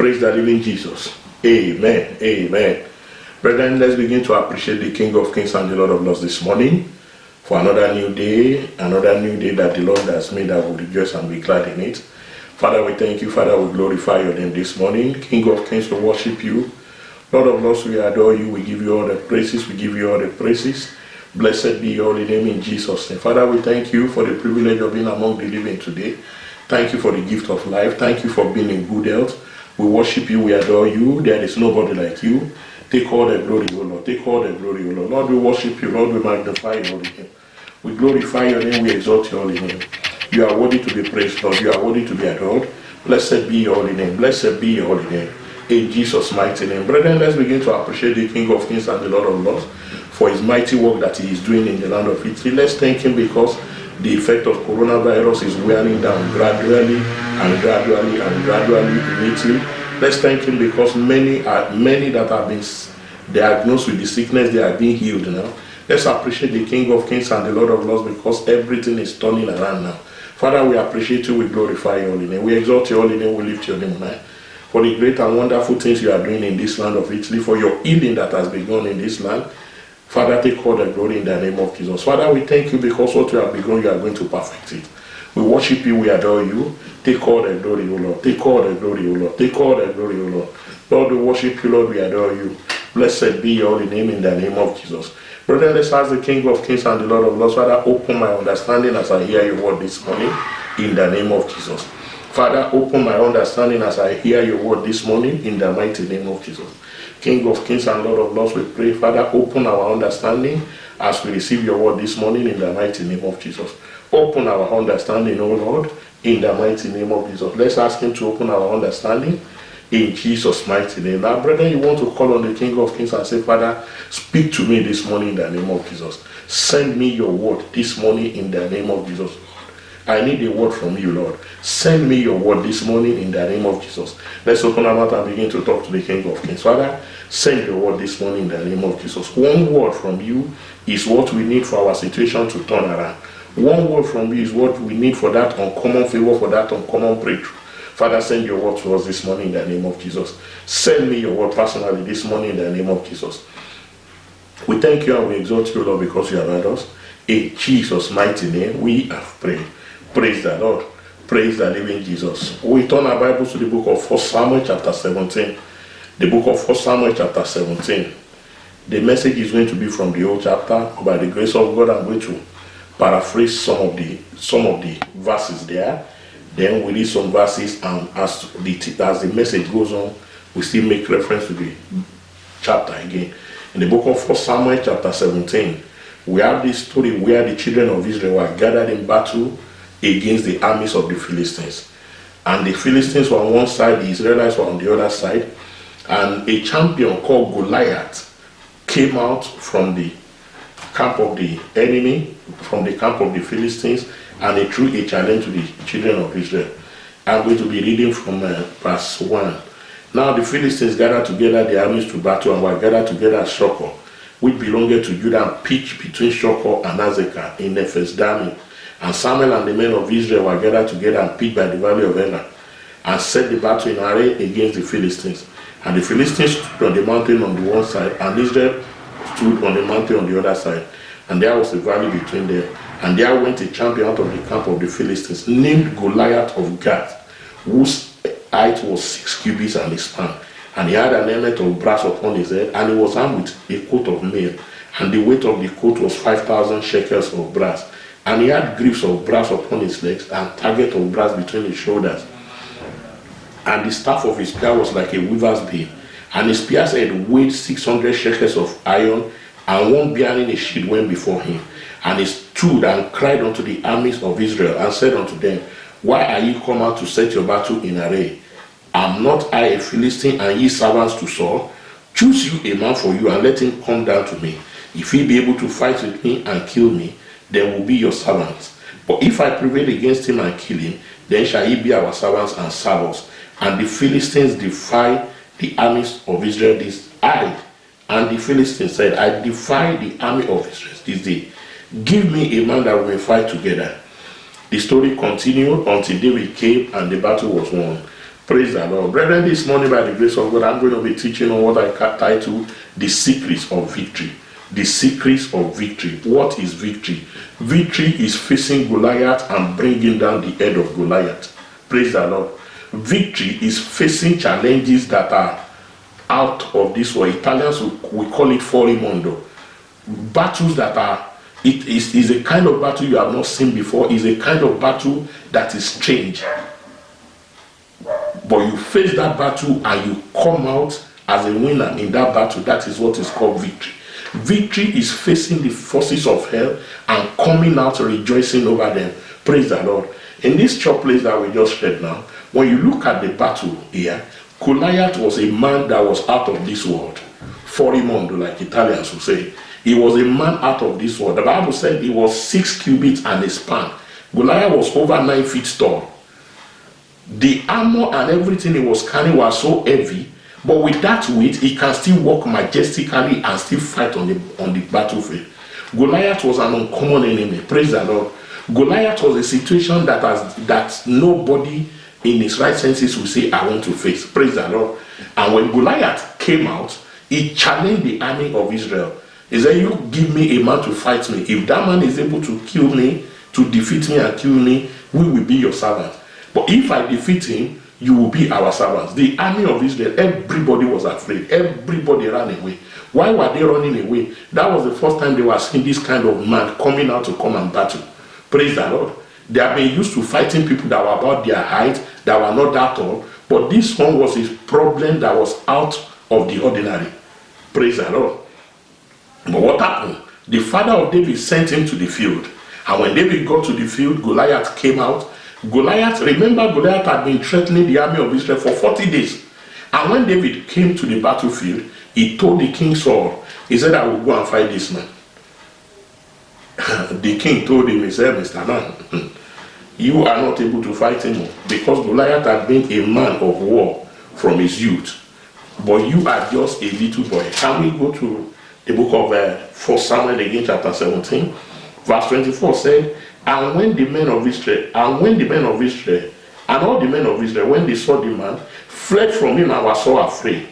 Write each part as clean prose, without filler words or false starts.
Praise the living Jesus. Amen. Amen. Brethren, let's begin to appreciate the King of Kings and the Lord of Lords this morning for another new day that the Lord has made. I will rejoice and be glad in it. Father, we thank you. Father, we glorify your name this morning. King of Kings, we worship you. Lord of Lords, we adore you. We give you all the praises. We give you all the praises. Blessed be your holy name in Jesus' name. Father, we thank you for the privilege of being among the living today. Thank you for the gift of life. Thank you for being in good health. We worship you. We adore you. There is nobody like you. Take all the glory, O Lord. Take all the glory, O Lord. Lord, we worship you. Lord, we magnify your holy name. We glorify your name. We exalt your holy name. You are worthy to be praised, Lord. You are worthy to be adored. Blessed be your holy name. Blessed be your holy name. In Jesus' mighty name. Brethren, let's begin to appreciate the King of Kings and the Lord of Lords for his mighty work that he is doing in the land of Italy. Let's thank him because the effect of coronavirus is wearing down gradually in Italy. Let's thank him because many that have been diagnosed with the sickness, they are being healed now. Let's appreciate the King of Kings and the Lord of Lords because everything is turning around now. Father, we appreciate you, we glorify your holy name, we exalt your holy name, we lift your name high. For the great and wonderful things you are doing in this land of Italy, for your healing that has begun in this land. Father, take all the glory in the name of Jesus. Father, we thank you because what you have begun, you are going to perfect it. We worship you, we adore you. Take all the glory, O Lord. Take all the glory, O Lord. Take all the glory, O Lord. Lord, we worship you, Lord, we adore you. Blessed be your holy name in the name of Jesus. Brother, let's ask the King of Kings and the Lord of Lords, Father, open my understanding as I hear your word this morning in the name of Jesus. Father, open my understanding as I hear your word this morning in the mighty name of Jesus. King of Kings and Lord of Lords, we pray, Father, open our understanding as we receive your word this morning in the mighty name of Jesus. Open our understanding, O Lord, in the mighty name of Jesus. Let's ask him to open our understanding in Jesus' mighty name. Now, brethren, you want to call on the King of Kings and say, Father, speak to me this morning in the name of Jesus. Send me your word this morning in the name of Jesus. I need a word from you, Lord. Send me your word this morning in the name of Jesus. Let's open our mouth and begin to talk to the King of Kings. Father, send your word this morning in the name of Jesus. One word from you is what we need for our situation to turn around. One word from you is what we need for that uncommon favor, for that uncommon breakthrough. Father, send your word to us this morning in the name of Jesus. Send me your word personally this morning in the name of Jesus. We thank you and we exalt you, Lord, because you have heard us. In Jesus' mighty name, we have prayed. Praise the Lord. Praise the living Jesus. We turn our Bibles to the book of 1 Samuel chapter 17. The book of 1 Samuel chapter 17. The message is going to be from the whole chapter. By the grace of God, I'm going to paraphrase some of the verses there. Then we read some verses, and as the message goes on, we still make reference to the chapter again. In the book of 1 Samuel chapter 17, we have this story where the children of Israel were gathered in battle against the armies of the Philistines. And the Philistines were on one side, the Israelites were on the other side. And a champion called Goliath came out from the camp of the enemy, from the camp of the Philistines, and he threw a challenge to the children of Israel. I'm going to be reading from verse 1. Now the Philistines gathered together their armies to battle and were gathered together at Shochoh, which belonged to Judah, and pitched between Shochoh and Azekah in Ephes-Dammim. And Samuel and the men of Israel were gathered together and pitched by the valley of Elah, and set the battle in array against the Philistines. And the Philistines stood on the mountain on the one side, and Israel stood on the mountain on the other side. And there was a valley between them. And there went a champion out of the camp of the Philistines, named Goliath of Gath, whose height was 6 cubits and a span. And he had an helmet of brass upon his head, and he was armed with a coat of mail. And the weight of the coat was 5,000 shekels of brass. And he had greaves of brass upon his legs, and target of brass between his shoulders. And the staff of his spear was like a weaver's beam. And his spear's head weighed 600 shekels of iron, and one bearing a shield went before him. And he stood and cried unto the armies of Israel, and said unto them, Why are ye come out to set your battle in array? Am not I a Philistine, and ye servants to Saul? Choose you a man for you, and let him come down to me. If he be able to fight with me and kill me, then will be your servants. But if I prevail against him and kill him, then shall he be our servants and serve us. And the Philistines defy the armies of Israel and the Philistines said, I defy the army of Israel this day. Give me a man that we may fight together. The story continued until David came and the battle was won. Praise the Lord. Brethren, this morning by the grace of God, I'm going to be teaching on what I title The Secrets of Victory. The secrets of victory. What is victory? Victory is facing Goliath and bringing down the head of Goliath. Praise the Lord. Victory is facing challenges that are out of this world. Italians we call it fuori mondo. Battles that are, it is a kind of battle you have not seen before. Is a kind of battle that is strange. But you face that battle and you come out as a winner in that battle. That is what is called victory. Victory is facing the forces of hell and coming out rejoicing over them. Praise the Lord. In this short place that we just read now, when you look at the battle here, Goliath was a man that was out of this world. Fuori mondo, like Italians would say. He was a man out of this world. The Bible said he was 6 cubits and a span. Goliath was over 9 feet tall. The armor and everything he was carrying was so heavy, but with that weight, he can still walk majestically and still fight on the battlefield. Goliath was an uncommon enemy. Praise the Lord. Goliath was a situation that nobody in his right senses will say, I want to face. Praise the Lord. And when Goliath came out, he challenged the army of Israel. He said, you give me a man to fight me. If that man is able to kill me, to defeat me and kill me, we will be your servants. But if I defeat him, you will be our servants. The army of Israel, everybody was afraid. Everybody ran away. Why were they running away? That was the first time they were seeing this kind of man coming out to come and battle. Praise the Lord. They have been used to fighting people that were about their height, that were not that tall. But this one was a problem that was out of the ordinary. Praise the Lord. But what happened? The father of David sent him to the field. And when David got to the field, Goliath came out. Remember Goliath had been threatening the army of Israel for 40 days. And when David came to the battlefield, he told the king Saul, he said, I will go and fight this man. The king told him, he said, Mr. Man, you are not able to fight him because Goliath had been a man of war from his youth. But you are just a little boy. Can we go to the book of 1 Samuel again, chapter 17, verse 24 said, and all the men of Israel, when they saw the man, fled from him and were so afraid.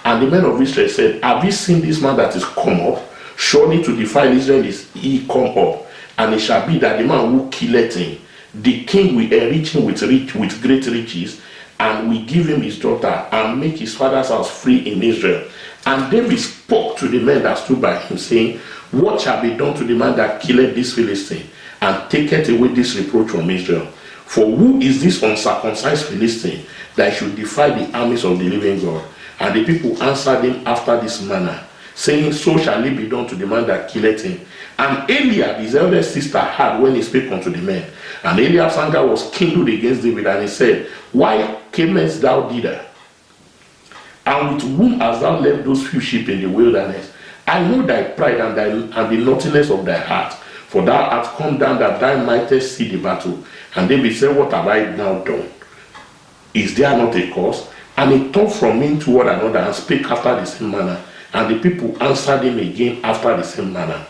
And the men of Israel said, have you seen this man that is come up? Surely to defile Israel is he come up. And it shall be that the man who killeth him, the king will enrich him with great riches, and will give him his daughter, and make his father's house free in Israel. And David spoke to the men that stood by him, saying, what shall be done to the man that killeth this Philistine, and taketh away this reproach from Israel? For who is this uncircumcised Philistine that should defy the armies of the living God? And the people answered him after this manner, saying, so shall it be done to the man that killeth him. And Eliab, his eldest sister, heard when he spake unto the men. And Eliab's anger was kindled against David, and he said, why camest thou thither? And with whom hast thou left those few sheep in the wilderness? I know thy pride and the naughtiness of thy heart, for thou art come down that thou mightest see the battle. And David said, what have I now done? Is there not a cause? And he turned from him to one another and spake after the same manner. And the people answered him again after the same manner.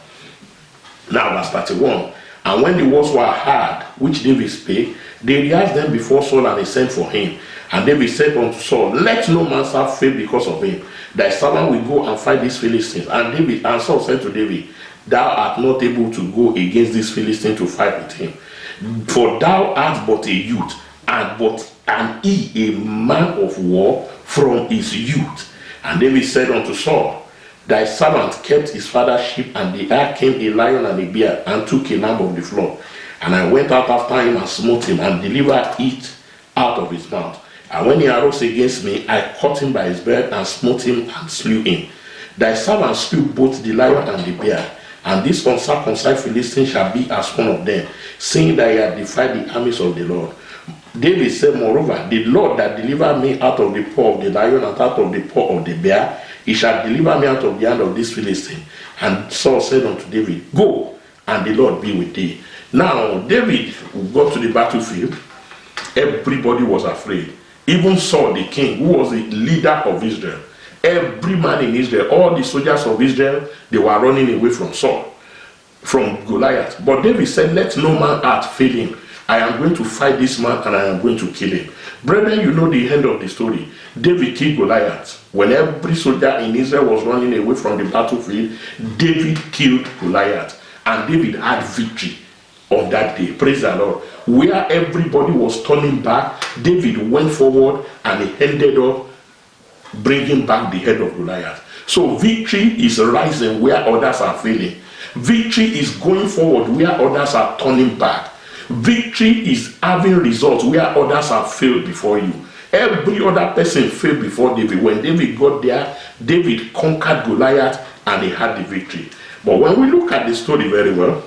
Now verse 31. And when the words were heard, which David spake, they rehearsed them before Saul, and he sent for him. And David said unto Saul, let no man have faith because of him. Thy servant will go and fight these Philistines. And Saul said to David, thou art not able to go against this Philistine to fight with him. For thou art but a youth, and he a man of war from his youth. And David said unto Saul, thy servant kept his father's sheep, and there came a lion and a bear, and took a lamb of the flock. And I went out after him and smote him, and delivered it out of his mouth. And when he arose against me, I caught him by his beard, and smote him, and slew him. Thy servant slew both the lion and the bear, and this uncircumcised Philistine shall be as one of them, seeing that he had defied the armies of the Lord. David said, moreover, the Lord that delivered me out of the paw of the lion and out of the paw of the bear, he shall deliver me out of the hand of this Philistine. And Saul said unto David, go, and the Lord be with thee. Now David got to the battlefield. Everybody was afraid. Even Saul the king, who was the leader of Israel. Every man in Israel, all the soldiers of Israel, they were running away from Saul, from Goliath. But David said, let no man heart fail him. I am going to fight this man and I am going to kill him. Brethren, you know the end of the story. David killed Goliath. When every soldier in Israel was running away from the battlefield, David killed Goliath. And David had victory on that day. Praise the Lord. Where everybody was turning back, David went forward and he ended up bringing back the head of Goliath. So victory is rising where others are failing. Victory is going forward where others are turning back. Victory is having results where others have failed before you. Every other person failed before David. When David got there, David conquered Goliath and he had the victory. But when we look at the story very well,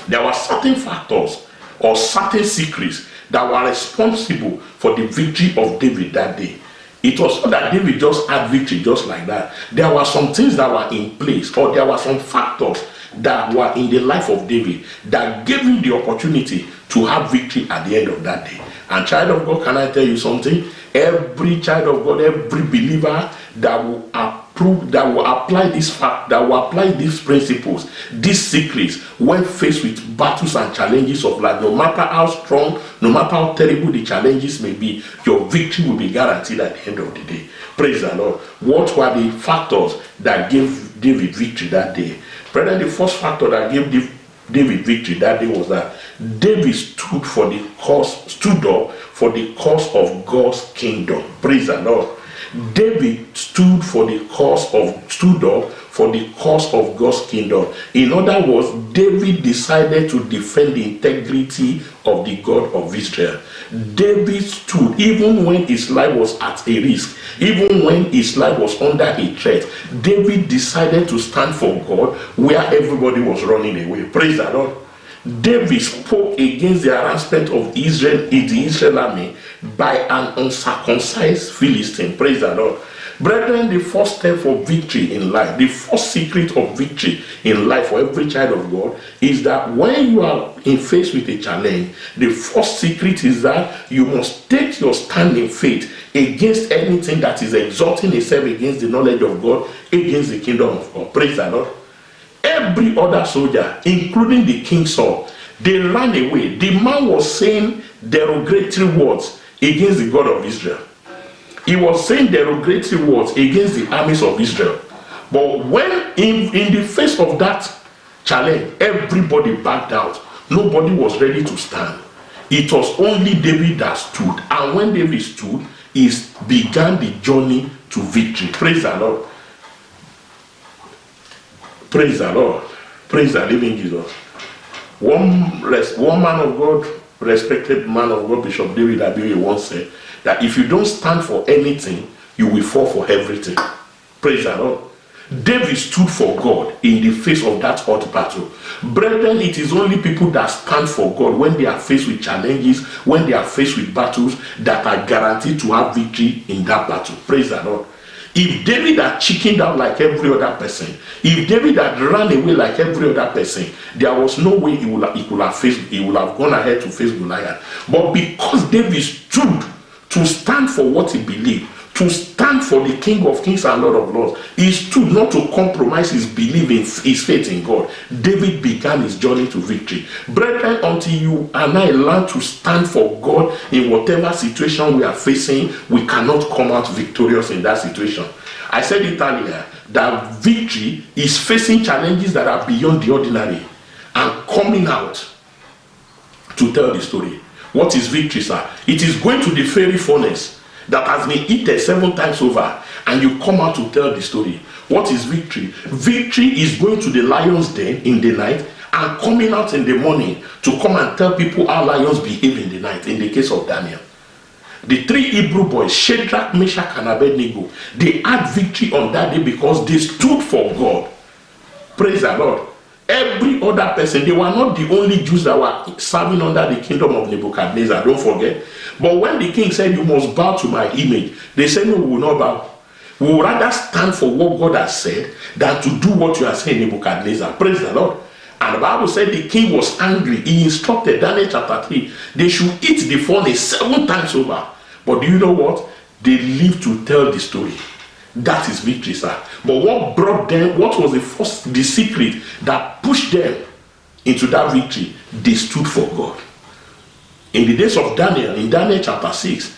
there were certain factors or certain secrets that were responsible for the victory of David that day. It was not that David just had victory just like that. There were some things that were in place, or there were some factors that were in the life of David that gave him the opportunity to have victory at the end of that day. And child of God, can I tell you something? Every child of God, every believer that will approve, that will apply this fact, that will apply these principles, these secrets, when faced with battles and challenges of life, no matter how strong, no matter how terrible the challenges may be, your victory will be guaranteed at the end of the day. Praise the Lord. What were the factors that gave David victory that day? Brethren, the first factor that gave David victory that day was that David stood up for the cause of God's kingdom. Praise the Lord. David stood up for the cause of God's kingdom. In other words, David decided to defend the integrity of the God of Israel. David stood even when his life was at a risk, even when his life was under a threat. David decided to stand for God where everybody was running away. Praise the Lord. David spoke against the harassment of Israel in the Israel army by an uncircumcised Philistine. Praise the Lord. Brethren, the first step for victory in life, the first secret of victory in life for every child of God is that when you are faced with a challenge, the first secret is that you must take your stand in faith against anything that is exalting itself against the knowledge of God, against the kingdom of God. Praise the Lord. Every other soldier, including the King Saul, they ran away. The man was saying derogatory words against the God of Israel. He was saying derogatory words against the armies of Israel. But when in the face of that challenge, everybody backed out. Nobody was ready to stand. It was only David that stood. And when David stood, he began the journey to victory. Praise the Lord. Praise the Lord. Praise the living Jesus. One man of God, respected man of God, Bishop David Abiy, once said that if you don't stand for anything, you will fall for everything. Praise the Lord. David stood for God in the face of that hot battle. Brethren, it is only people that stand for God when they are faced with challenges, when they are faced with battles, that are guaranteed to have victory in that battle. Praise the Lord. If David had chickened out like every other person, if David had run away like every other person, there was no way he would have gone ahead to face Goliath. But because David stood to stand for what he believed, to stand for the King of Kings and Lord of Lords, he stood not to compromise his belief in his faith in God. David began his journey to victory. Brethren, until you and I learn to stand for God in whatever situation we are facing, we cannot come out victorious in that situation. I said it earlier that victory is facing challenges that are beyond the ordinary and coming out to tell the story. What is victory, sir? It is going to the fiery furnace that has been eaten 7 times over, and you come out to tell the story. What is victory? Victory is going to the lion's den in the night and coming out in the morning to come and tell people how lions behave in the night, in the case of Daniel. The 3 Hebrew boys, Shadrach, Meshach, and Abednego, they had victory on that day because they stood for God. Praise the Lord. Every other person, they were not the only Jews that were serving under the kingdom of Nebuchadnezzar, don't forget. But when the king said, you must bow to my image, they said, no, we will not bow. We will rather stand for what God has said than to do what you are saying, Nebuchadnezzar. Praise the Lord. And the Bible said the king was angry. He instructed, Daniel chapter 3, they should eat the furnace 7 times over. But do you know what? They lived to tell the story. That is victory, sir. But what brought them, what was the secret that pushed them into that victory? They stood for God. In the days of Daniel, in Daniel chapter 6,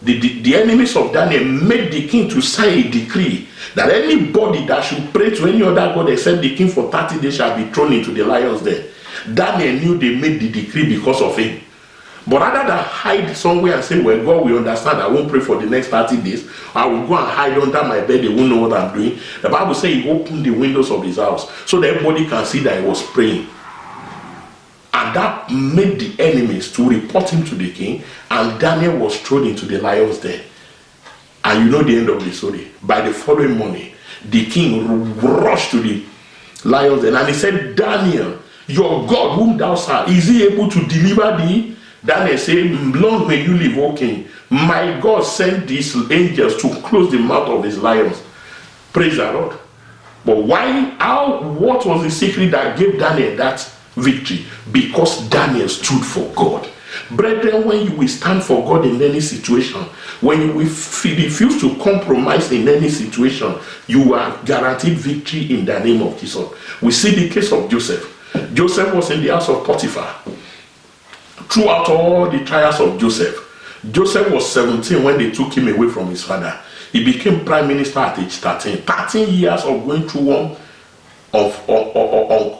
the enemies of Daniel made the king to sign a decree that anybody that should pray to any other god except the king for 30 days shall be thrown into the lions den. Daniel knew they made the decree because of him. But rather than hide somewhere and say, well, God will understand, I won't pray for the next 30 days, I will go and hide under my bed, they won't know what I'm doing. The Bible says he opened the windows of his house so that everybody can see that he was praying. And that made the enemies to report him to the king, and Daniel was thrown into the lions den. And you know the end of the story. By the following morning, the king rushed to the lions den, and he said, Daniel, your God whom thou servest, is he able to deliver thee? Daniel said, long may you live, O king. My God sent these angels to close the mouth of these lions. Praise the Lord. But what was the secret that gave Daniel that victory? Because Daniel stood for God. Brethren, when you will stand for God in any situation, when you will refuse to compromise in any situation, you are guaranteed victory in the name of Jesus. We see the case of Joseph. Joseph was in the house of Potiphar. Throughout all the trials of Joseph was 17 when they took him away from his father. He became prime minister at age 13. 13 years of going through one of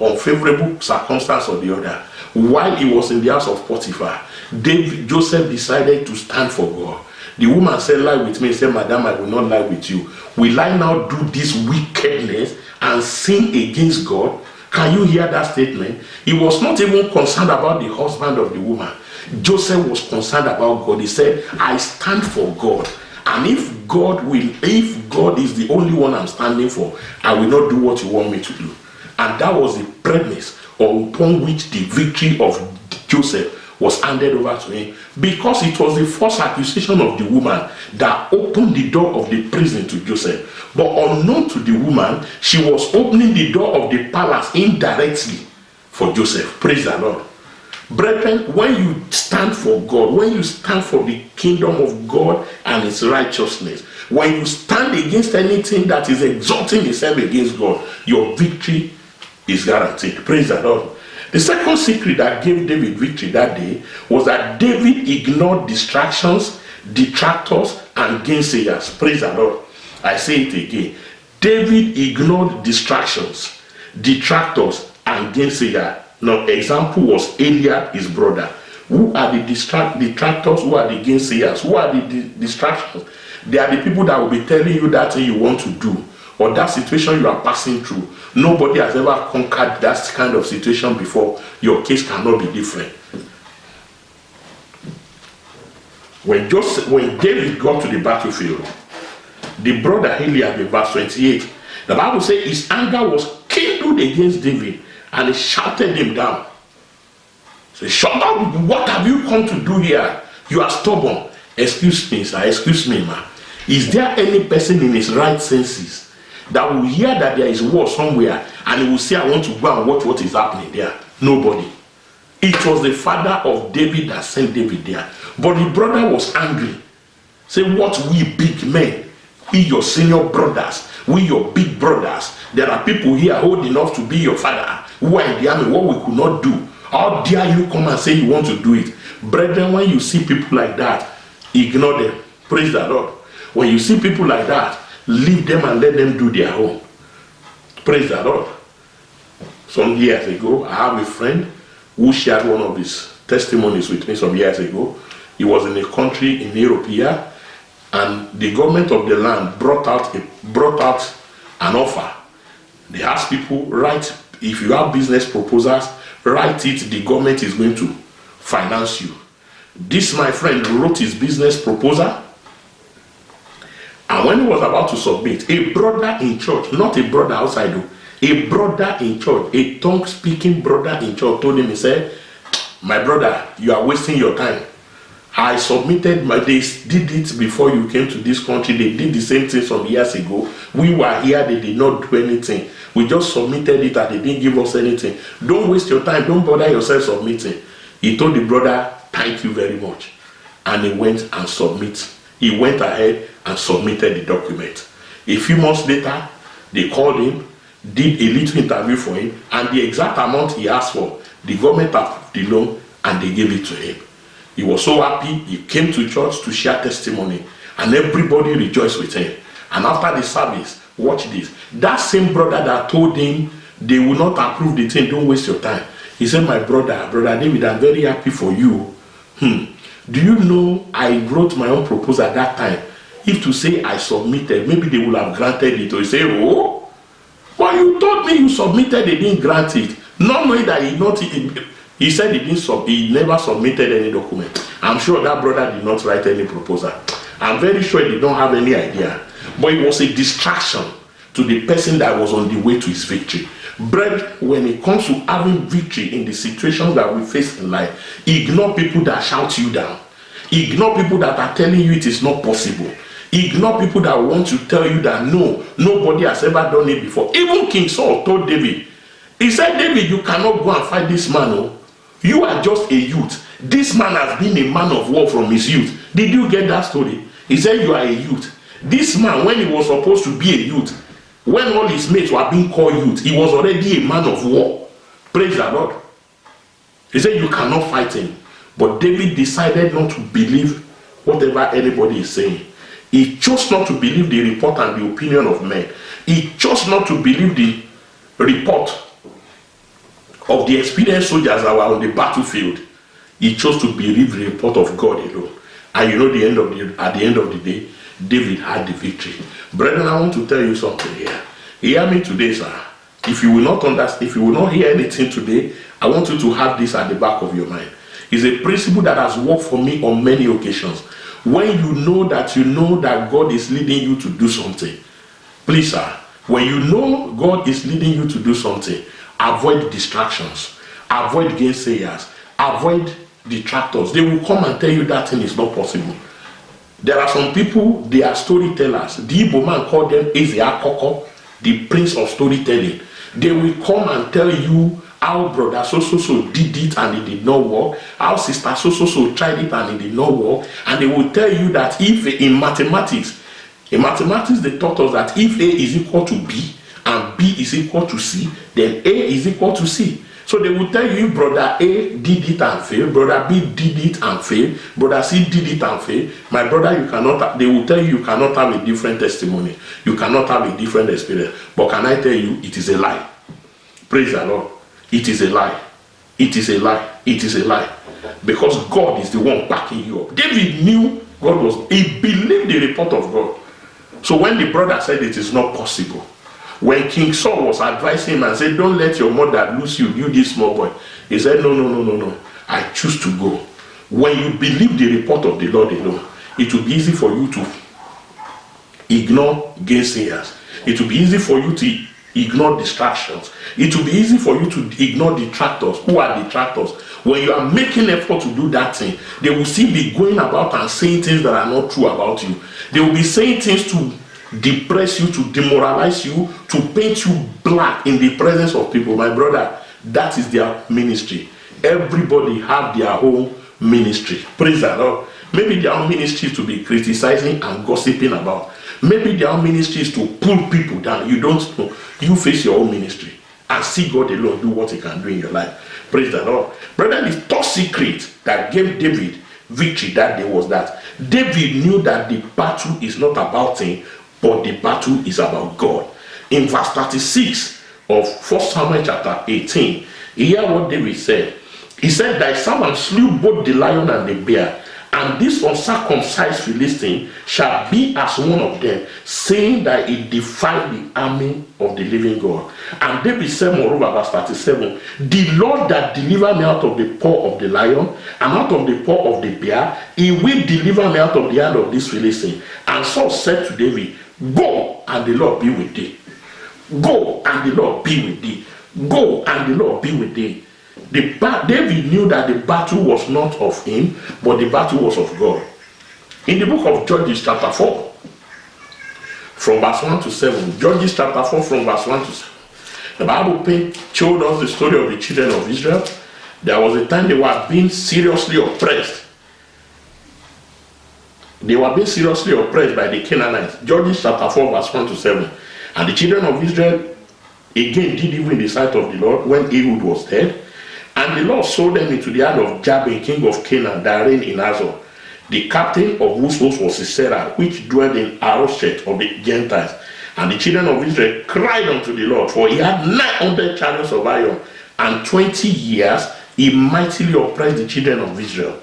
unfavorable circumstance or the other. While he was in the house of Potiphar, Joseph decided to stand for God. The woman said, lie with me. He said, madam, I will not lie with you. Will I now do this wickedness and sin against God? Can you hear that statement? He was not even concerned about the husband of the woman. Joseph was concerned about God. He said, I stand for God. And if God is the only one I'm standing for, I will not do what you want me to do. And that was the premise upon which the victory of Joseph was handed over to him, because it was the false accusation of the woman that opened the door of the prison to Joseph. But unknown to the woman, she was opening the door of the palace indirectly for Joseph. Praise the Lord. Brethren, when you stand for God, when you stand for the kingdom of God and its righteousness, when you stand against anything that is exalting itself against God, your victory is guaranteed. Praise the Lord. The second secret that gave David victory that day was that David ignored distractions, detractors, and gainsayers. Praise the Lord. I say it again. David ignored distractions, detractors, and gainsayers. Now, example was Eliab, his brother. Who are the detractors? Who are the gainsayers? Who are the distractions? They are the people that will be telling you that thing you want to do, or that situation you are passing through. Nobody has ever conquered that kind of situation before. Your case cannot be different. When David got to the battlefield, the brother Eliab, in verse 28, the Bible says his anger was kindled against David, and he shouted him down. Say, shut up! What have you come to do here? You are stubborn. Excuse me, sir. Excuse me, man. Is there any person in his right senses that will hear that there is war somewhere and he will say, I want to go and watch what is happening there? Nobody. It was the father of David that sent David there. But the brother was angry. Say, what we big men, we your senior brothers, we your big brothers, there are people here old enough to be your father who are in the army, what we could not do. How dare you come and say you want to do it? Brethren, when you see people like that, ignore them. Praise the Lord. When you see people like that, leave them and let them do their own. Praise the Lord. Some years ago, I have a friend who shared one of his testimonies with me some years ago. He was in a country in Europe here, and the government of the land brought out an offer. They asked people, write, if you have business proposals, write it, the government is going to finance you. This, my friend, wrote his business proposal, and when he was about to submit, a brother in church, not a brother outside, a brother in church, a tongue-speaking brother in church told him, he said, my brother, you are wasting your time. I submitted they did it before you came to this country. They did the same thing some years ago. We were here, they did not do anything. We just submitted it and they didn't give us anything. Don't waste your time, don't bother yourself submitting. He told the brother, thank you very much. And he went and submitted. He went ahead and submitted the document. A few months later, they called him, did a little interview for him, and the exact amount he asked for, the government approved the loan and they gave it to him. He was so happy. He came to church to share testimony, and everybody rejoiced with him. And after the service, watch this. That same brother that told him they will not approve the thing, don't waste your time. He said, my brother David, I'm very happy for you. Do you know I wrote my own proposal at that time? If to say I submitted, maybe they would have granted it. Or he say, oh, but you told me you submitted, they didn't grant it. Not knowing that he said he never submitted any document. I'm sure that brother did not write any proposal. I'm very sure they don't have any idea. But it was a distraction to the person that was on the way to his victory. Brethren, when it comes to having victory in the situations that we face in life, ignore people that shout you down. Ignore people that are telling you it is not possible. Ignore people that want to tell you that no, nobody has ever done it before. Even King Saul told David, he said, David, you cannot go and fight this man. Oh. You are just a youth. This man has been a man of war from his youth. Did you get that story? He said, you are a youth. This man, when he was supposed to be a youth, when all his mates were being called youth, he was already a man of war. Praise the Lord. He said, you cannot fight him. But David decided not to believe whatever anybody is saying. He chose not to believe the report and the opinion of men. He chose not to believe the report of the experienced soldiers that were on the battlefield. He chose to believe the report of God alone. And you know, at the end of the day, David had the victory. Brethren, I want to tell you something here. Hear me today, sir. If you will not understand, if you will not hear anything today, I want you to have this at the back of your mind. It's a principle that has worked for me on many occasions. When you know that God is leading you to do something, please, sir, when you know God is leading you to do something, avoid distractions, avoid gainsayers, avoid detractors. They will come and tell you that thing is not possible. There are some people, they are storytellers. The Igbo man called them Ezeakoko, the prince of storytelling. They will come and tell you how brother so did it and it did not work, how sister so tried it and it did not work. And they will tell you that if in mathematics they taught us that if A is equal to B and B is equal to C, then A is equal to C. So they will tell you, brother A did it and failed, brother B did it and failed, brother C did it and failed. My brother, you cannot, they will tell you cannot have a different testimony. You cannot have a different experience. But can I tell you, it is a lie. Praise the Lord. It is a lie. It is a lie. It is a lie. Because God is the one backing you up. David knew God was, he believed the report of God. So when the brother said it is not possible, when King Saul was advising him and said, don't let your mother lose you, you this small boy, he said, no, I choose to go. When you believe the report of the Lord alone, it will be easy for you to ignore gainsayers. It will be easy for you to ignore distractions. It will be easy for you to ignore detractors. Who are detractors? When you are making effort to do that thing, they will still be going about and saying things that are not true about you. They will be saying things to depress you, to demoralize you, to paint you black in the presence of people. My brother, that is their ministry. Everybody have their own ministry. Praise the Lord. Maybe their own ministry is to be criticizing and gossiping about. Maybe their own ministry is to pull people down. You don't know. You face your own ministry and see God alone do what he can do in your life. Praise the Lord. Brother, the top secret that gave David victory that day was that David knew that the battle is not about him, but the battle is about God. In verse 36 of 1 Samuel chapter 18, hear what David said. He said, thy servant slew both the lion and the bear, and this uncircumcised Philistine shall be as one of them, saying that he defied the army of the living God. And David said, moreover, verse 37, the Lord that delivered me out of the paw of the lion and out of the paw of the bear, he will deliver me out of the hand of this Philistine. And Saul said to David, go, and the Lord be with thee. Go, and the Lord be with thee. Go, and the Lord be with thee. David knew that the battle was not of him, but the battle was of God. In the book of Judges chapter 4, from verse 1 to 7, Judges chapter 4 from verse 1 to 7, the Bible showed us the story of the children of Israel. There was a time they were being seriously oppressed. They were being seriously oppressed by the Canaanites. Judges chapter 4 verse 1 to 7. And the children of Israel again did evil in the sight of the Lord when Ehud was dead. And the Lord sold them into the hand of Jabin, king of Canaan, that reigned in Hazor, the captain of whose host was Sisera, which dwelt in Harosheth of the Gentiles. And the children of Israel cried unto the Lord, for he had 900 chariots of iron, and 20 years he mightily oppressed the children of Israel.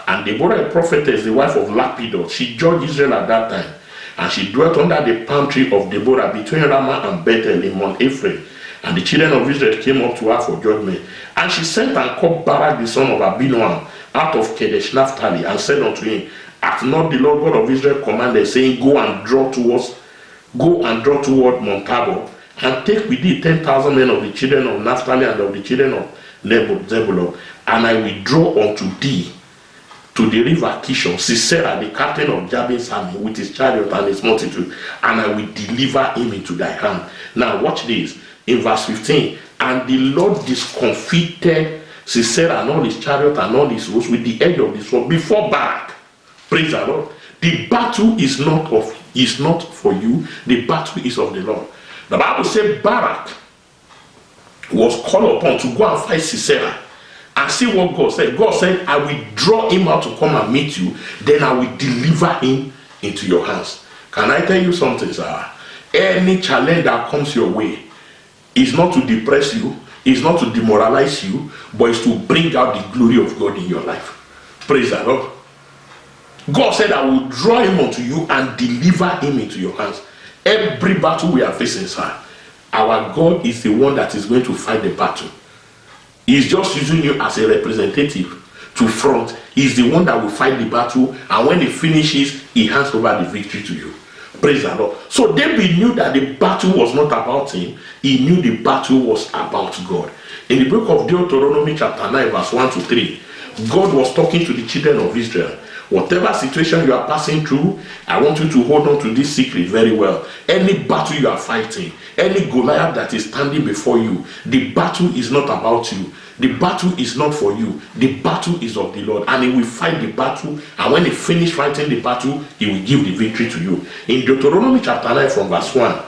And Deborah, a prophetess, the wife of Lapidot, she judged Israel at that time. And she dwelt under the palm tree of Deborah between Ramah and Bethel in Mount Ephraim. And the children of Israel came up to her for judgment. And she sent and called Barak the son of Abinoam out of Kadesh Naphtali, and said unto him, hath not the Lord God of Israel commanded, saying, Go and draw toward Mount Tabor, and take with thee 10,000 men of the children of Naphtali and of the children of Zebulun, and I will draw unto thee to the river Kishon Sisera, the captain of Jabin's army, with his chariot and his multitude, and I will deliver him into thy hand. Now watch this, in verse 15, and the Lord discomfited Sisera and all his chariot and all his hosts with the edge of the sword before Barak. Praise the Lord. The battle is not for you, the battle is of the Lord. The Bible said Barak was called upon to go and fight Sisera. And see what God said. God said, I will draw him out to come and meet you, then I will deliver him into your hands. Can I tell you something, sir? Any challenge that comes your way is not to depress you, is not to demoralize you, but is to bring out the glory of God in your life. Praise the Lord. God said, I will draw him unto you and deliver him into your hands. Every battle we are facing, sir, our God is the one that is going to fight the battle. He's just using you as a representative to front. He's the one that will fight the battle, and when he finishes, he hands over the victory to you. Praise the Lord. So David knew that the battle was not about him. He knew the battle was about God. In the book of Deuteronomy chapter 9 verse 1 to 3, God was talking to the children of Israel. Whatever situation you are passing through, I want you to hold on to this secret very well. Any battle you are fighting, any Goliath that is standing before you, the battle is not about you. The battle is not for you. The battle is of the Lord, and he will fight the battle, and when he finishes fighting the battle, he will give the victory to you. In Deuteronomy chapter 9 from verse 1,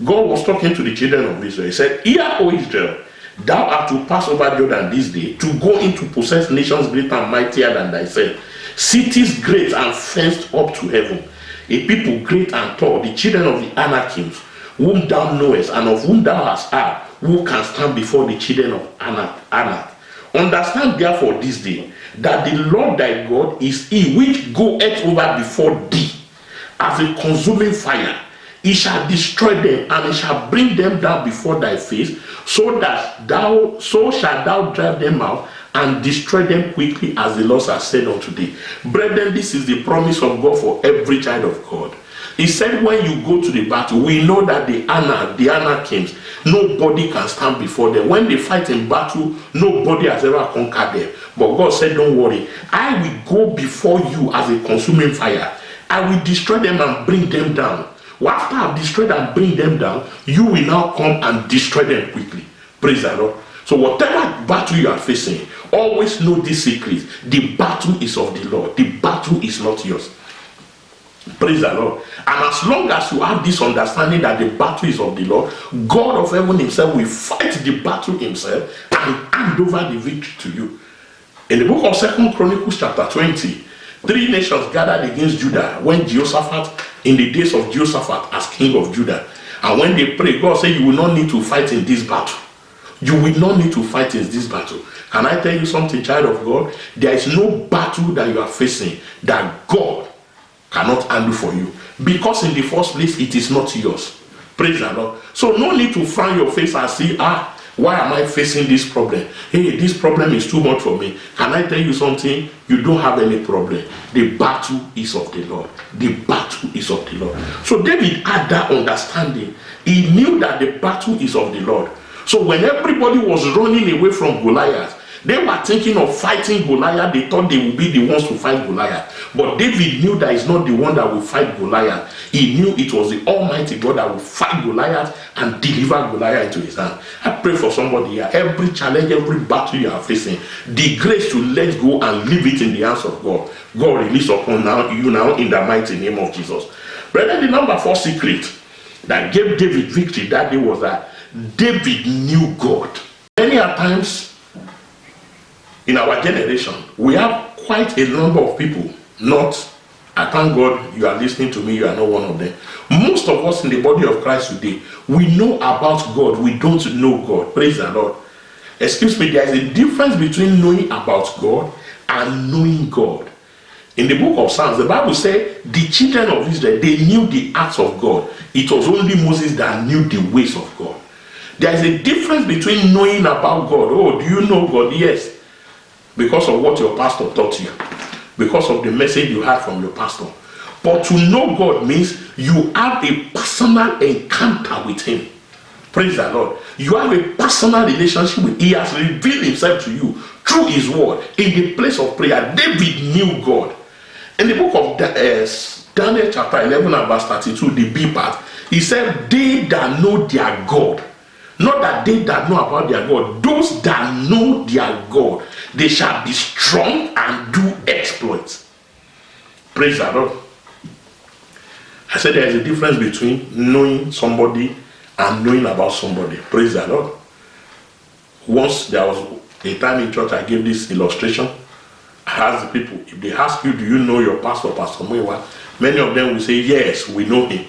God was talking to the children of Israel. He said, Hear, O Israel, thou art to pass over Jordan this day, to go in to possess nations greater and mightier than thyself, cities great and fenced up to heaven, a people great and tall, the children of the Anakims, whom thou knowest, and of whom thou hast heard, who can stand before the children of Anak. Understand therefore this day, that the Lord thy God is he which goeth over before thee as a consuming fire. He shall destroy them, and he shall bring them down before thy face, so shalt thou drive them out and destroy them quickly, as the Lord has said unto thee. Brethren, this is the promise of God for every child of God. He said, when you go to the battle, we know that the Anakims, nobody can stand before them. When they fight in battle, nobody has ever conquered them. But God said, don't worry, I will go before you as a consuming fire. I will destroy them and bring them down. Well, after I've destroyed and bring them down, you will now come and destroy them quickly. Praise the Lord. So whatever battle you are facing, always know this secret. The battle is of the Lord. The battle is not yours. Praise the Lord. And as long as you have this understanding that the battle is of the Lord, God of heaven himself will fight the battle himself and hand over the victory to you. In the book of 2 Chronicles chapter 20, 3 nations gathered against Judah when Jehoshaphat, in the days of Jehoshaphat as king of Judah. And when they prayed, God said, you will not need to fight in this battle. You will not need to fight in this battle. Can I tell you something, child of God? There is no battle that you are facing that God cannot handle for you. Because in the first place, it is not yours. Praise the Lord. So no need to frown your face and say, why am I facing this problem? Hey, this problem is too much for me. Can I tell you something? You don't have any problem. The battle is of the Lord. The battle is of the Lord. So David had that understanding. He knew that the battle is of the Lord. So when everybody was running away from Goliath, they were thinking of fighting Goliath. They thought they would be the ones to fight Goliath. But David knew that it's not the one that will fight Goliath. He knew it was the Almighty God that will fight Goliath and deliver Goliath into his hand. I pray for somebody here. Every challenge, every battle you are facing, the grace to let go and leave it in the hands of God, God release upon you now in the mighty name of Jesus. Brother, the number 4 secret that gave David victory that day was that David knew God. Many a times, in our generation, we have quite a number of people, not, I thank God you are listening to me, you are not one of them. Most of us in the body of Christ today, we know about God, we don't know God. Praise the Lord. Excuse me, there is a difference between knowing about God and knowing God. In the book of Psalms, the Bible said the children of Israel, they knew the acts of God. It was only Moses that knew the ways of God. There is a difference between knowing about God. Oh, do you know God? Yes. Because of what your pastor taught you. Because of the message you had from your pastor. But to know God means you have a personal encounter with him. Praise the Lord. You have a personal relationship with him. He has revealed himself to you through his word. In the place of prayer, David knew God. In the book of Daniel chapter 11 and verse 32, the B part, he said, they that know their God, not that they that know about their God, those that know their God, they shall be strong and do exploits. Praise the Lord. I said there is a difference between knowing somebody and knowing about somebody. Praise the Lord. Once there was a time in church I gave this illustration. I asked the people, if they ask you, do you know your pastor, Pastor Muyiwa? Many of them will say, yes, we know him.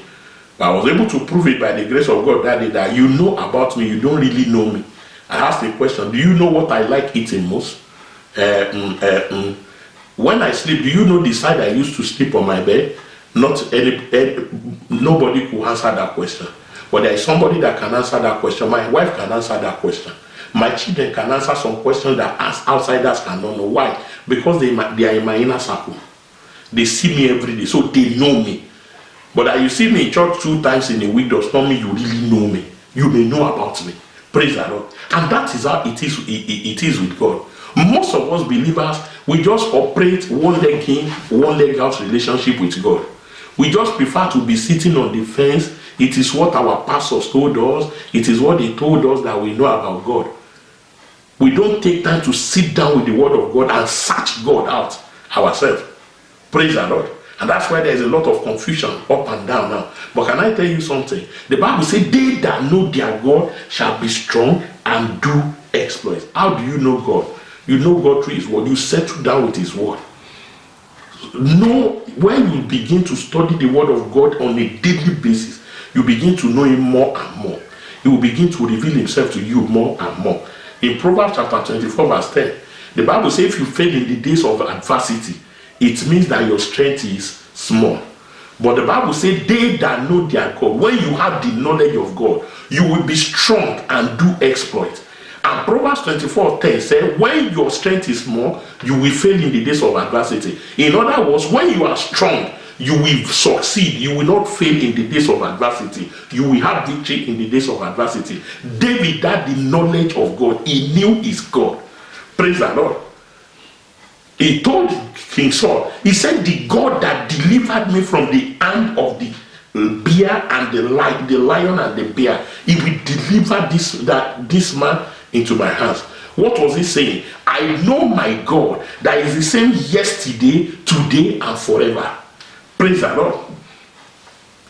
But I was able to prove it by the grace of God that day that you know about me, you don't really know me. I asked the question, do you know what I like eating most? When I sleep, do you know the side I used to sleep on my bed? Nobody could answer that question. But there is somebody that can answer that question. My wife can answer that question. My children can answer some questions that outsiders cannot know. Why? Because they are in my inner circle. They see me every day, so they know me. But that you see me in church 2 times in a week does not mean you really know me. You may know about me. Praise the Lord. And that is how it is with God. Most of us believers, we just operate one leg in, one leg out relationship with God. We just prefer to be sitting on the fence. It is what our pastors told us. It is what they told us that we know about God. We don't take time to sit down with the word of God and search God out ourselves. Praise the Lord. And that's why there is a lot of confusion up and down now. But can I tell you something? The Bible says, they that know their God shall be strong and do exploits. How do you know God? You know God through his word. You settle down with his word. When you begin to study the word of God on a daily basis, you begin to know him more and more. He will begin to reveal himself to you more and more. In Proverbs chapter 24 verse 10, the Bible says if you fail in the days of adversity, it means that your strength is small. But the Bible says they that know their God, when you have the knowledge of God, you will be strong and do exploits. And Proverbs 24:10 says, when your strength is small, you will fail in the days of adversity. In other words, when you are strong, you will succeed. You will not fail in the days of adversity. You will have victory in the days of adversity. David had the knowledge of God. He knew his God. Praise the Lord. He told King Saul, he said, the God that delivered me from the hand of the bear and the lion and the bear, he will deliver this man into my hands. What was he saying? I know my God that is the same yesterday, today, and forever. Praise the Lord.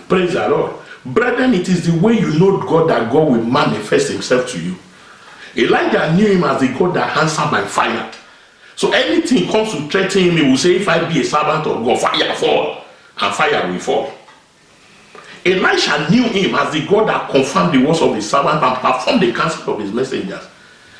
Praise the Lord. Brethren, it is the way you know God that God will manifest himself to you. Elijah knew him as the God that answered by fire. So anything comes to threaten him, he will say, if I be a servant of God, fire fall, and fire will fall. Elisha knew him as the God that confirmed the words of his servant and performed the counsel of his messengers.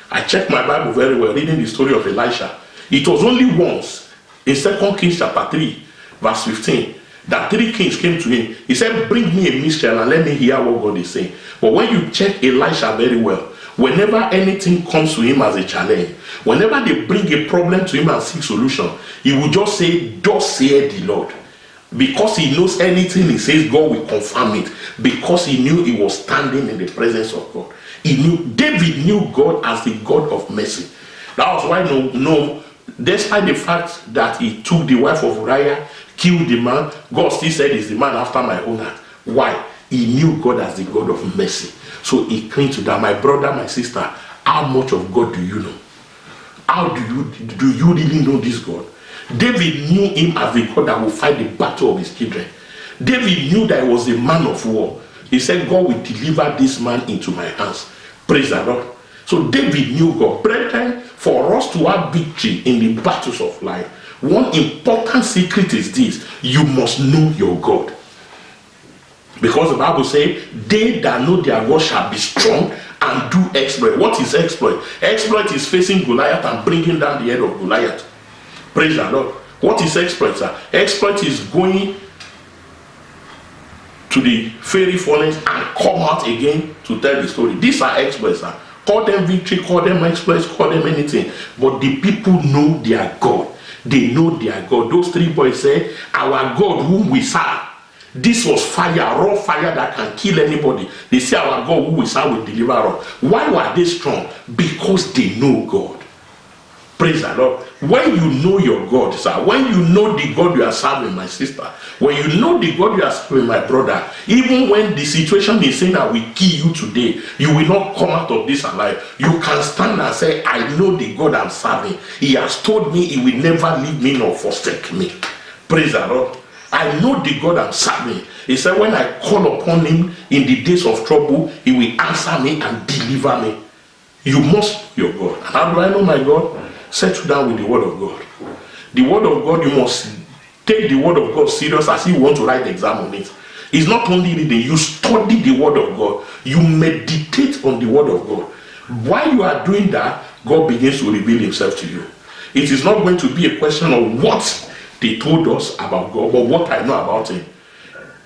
I checked my Bible very well, reading the story of Elisha. It was only once, in 2 Kings chapter 3, verse 15, that 3 kings came to him. He said, bring me a minstrel and let me hear what God is saying. But when you check Elisha very well, whenever anything comes to him as a challenge, whenever they bring a problem to him and seek solution, he will just say, thus saith the Lord. Because he knows anything he says, God will confirm it. Because he knew he was standing in the presence of God. David knew God as the God of mercy. That was why despite the fact that he took the wife of Uriah, killed the man, God still said he's the man after my own heart. Why? He knew God as the God of mercy. So he clinged to that. My brother, my sister, how much of God do you know? How do you really know this God? David knew him as the God that will fight the battle of his children. David knew that he was a man of war. He said, God will deliver this man into my hands. Praise the Lord. So David knew God. Brethren, For us to have victory in the battles of life, one important secret is this: you must know your God. Because the Bible says, they that know their God shall be strong and do exploit. What is exploit? Exploit is facing Goliath and bringing down the head of Goliath. Praise the Lord. What is exploit, sir? Exploit is going to the fiery furnace and come out again to tell the story. These are exploits, sir. Call them victory, call them exploits, call them anything. But the people know their God. They know their God. Those three boys say, our God whom we serve. This was fire, raw fire that can kill anybody. They say our God who we serve will deliver us. Why were they strong? Because they know God. Praise the Lord. When you know your God, sir, when you know the God you are serving, my sister, when you know the God you are serving, my brother, even when the situation is saying that we kill you today, you will not come out of this alive. You can stand and say, I know the God I'm serving. He has told me he will never leave me nor forsake me. Praise the Lord. I know the God I'm serving. He said, when I call upon him in the days of trouble, he will answer me and deliver me. You must know your God. And how do I know my God? Settle down with the word of God. The word of God, you must take the word of God serious as you want to write the exam on it. It's not only reading, you study the word of God. You meditate on the word of God. While you are doing that, God begins to reveal himself to you. It is not going to be a question of what they told us about God, but what I know about him.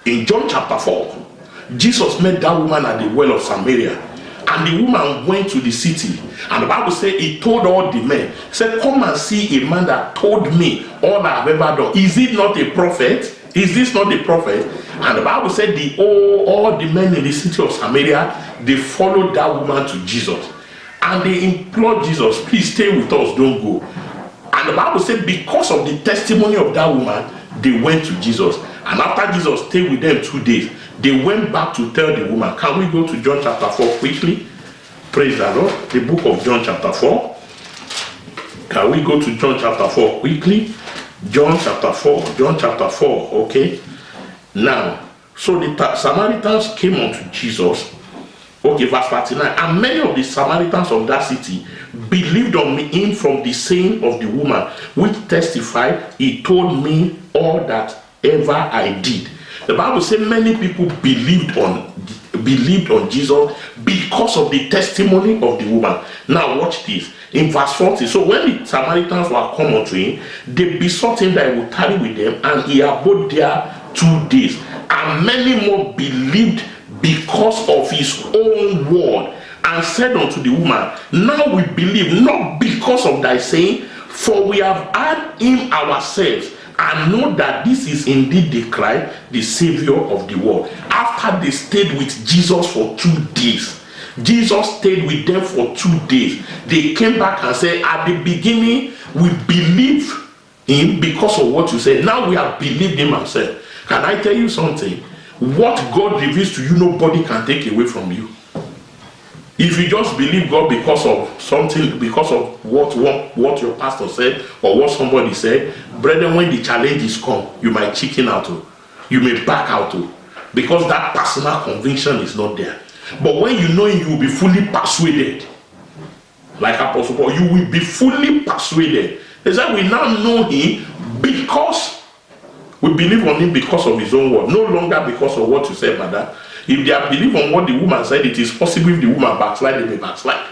In John chapter 4, Jesus met that woman at the well of Samaria, and the woman went to the city, and the Bible said he told all the men, he said, come and see a man that told me all I have ever done. Is it not a prophet? Is this not a prophet? And the Bible said all the men in the city of Samaria, they followed that woman to Jesus, and they implored Jesus, please stay with us, don't go. And the Bible said because of the testimony of that woman, they went to Jesus. And after Jesus stayed with them 2 days, they went back to tell the woman. Can we go to John chapter 4 quickly? Praise the Lord. The book of John chapter 4. Can we go to John chapter 4 quickly? John chapter 4. John chapter 4. Okay. Now, so the Samaritans came unto Jesus. Okay, verse 39. And many of the Samaritans of that city believed on him from the saying of the woman, which testified, he told me all that ever I did. The Bible says many people believed on Jesus because of the testimony of the woman. Now watch this. In verse 40, so when the Samaritans were come unto him, they besought him that he would tarry with them, and he abode there 2 days. And many more believed because of his own word, and said unto the woman, now we believe, not because of thy saying, for we have had him ourselves, and know that this is indeed the Christ, the Savior of the world. After they stayed with Jesus for 2 days, Jesus stayed with them for 2 days. They came back and said, at the beginning, we believed him because of what you said. Now we have believed him ourselves. Can I tell you something? What God reveals to you, nobody can take away from you. If you just believe God because of something, because of what your pastor said or what somebody said, brethren, when the challenges come, you might chicken out, you may back out, because that personal conviction is not there. But when you know him, you will be fully persuaded. Like Apostle Paul, you will be fully persuaded. They said we now know him because we believe on him because of his own word, no longer because of what you said, brother. If they have believed on what the woman said, it is possible if the woman backslide, they may backslide.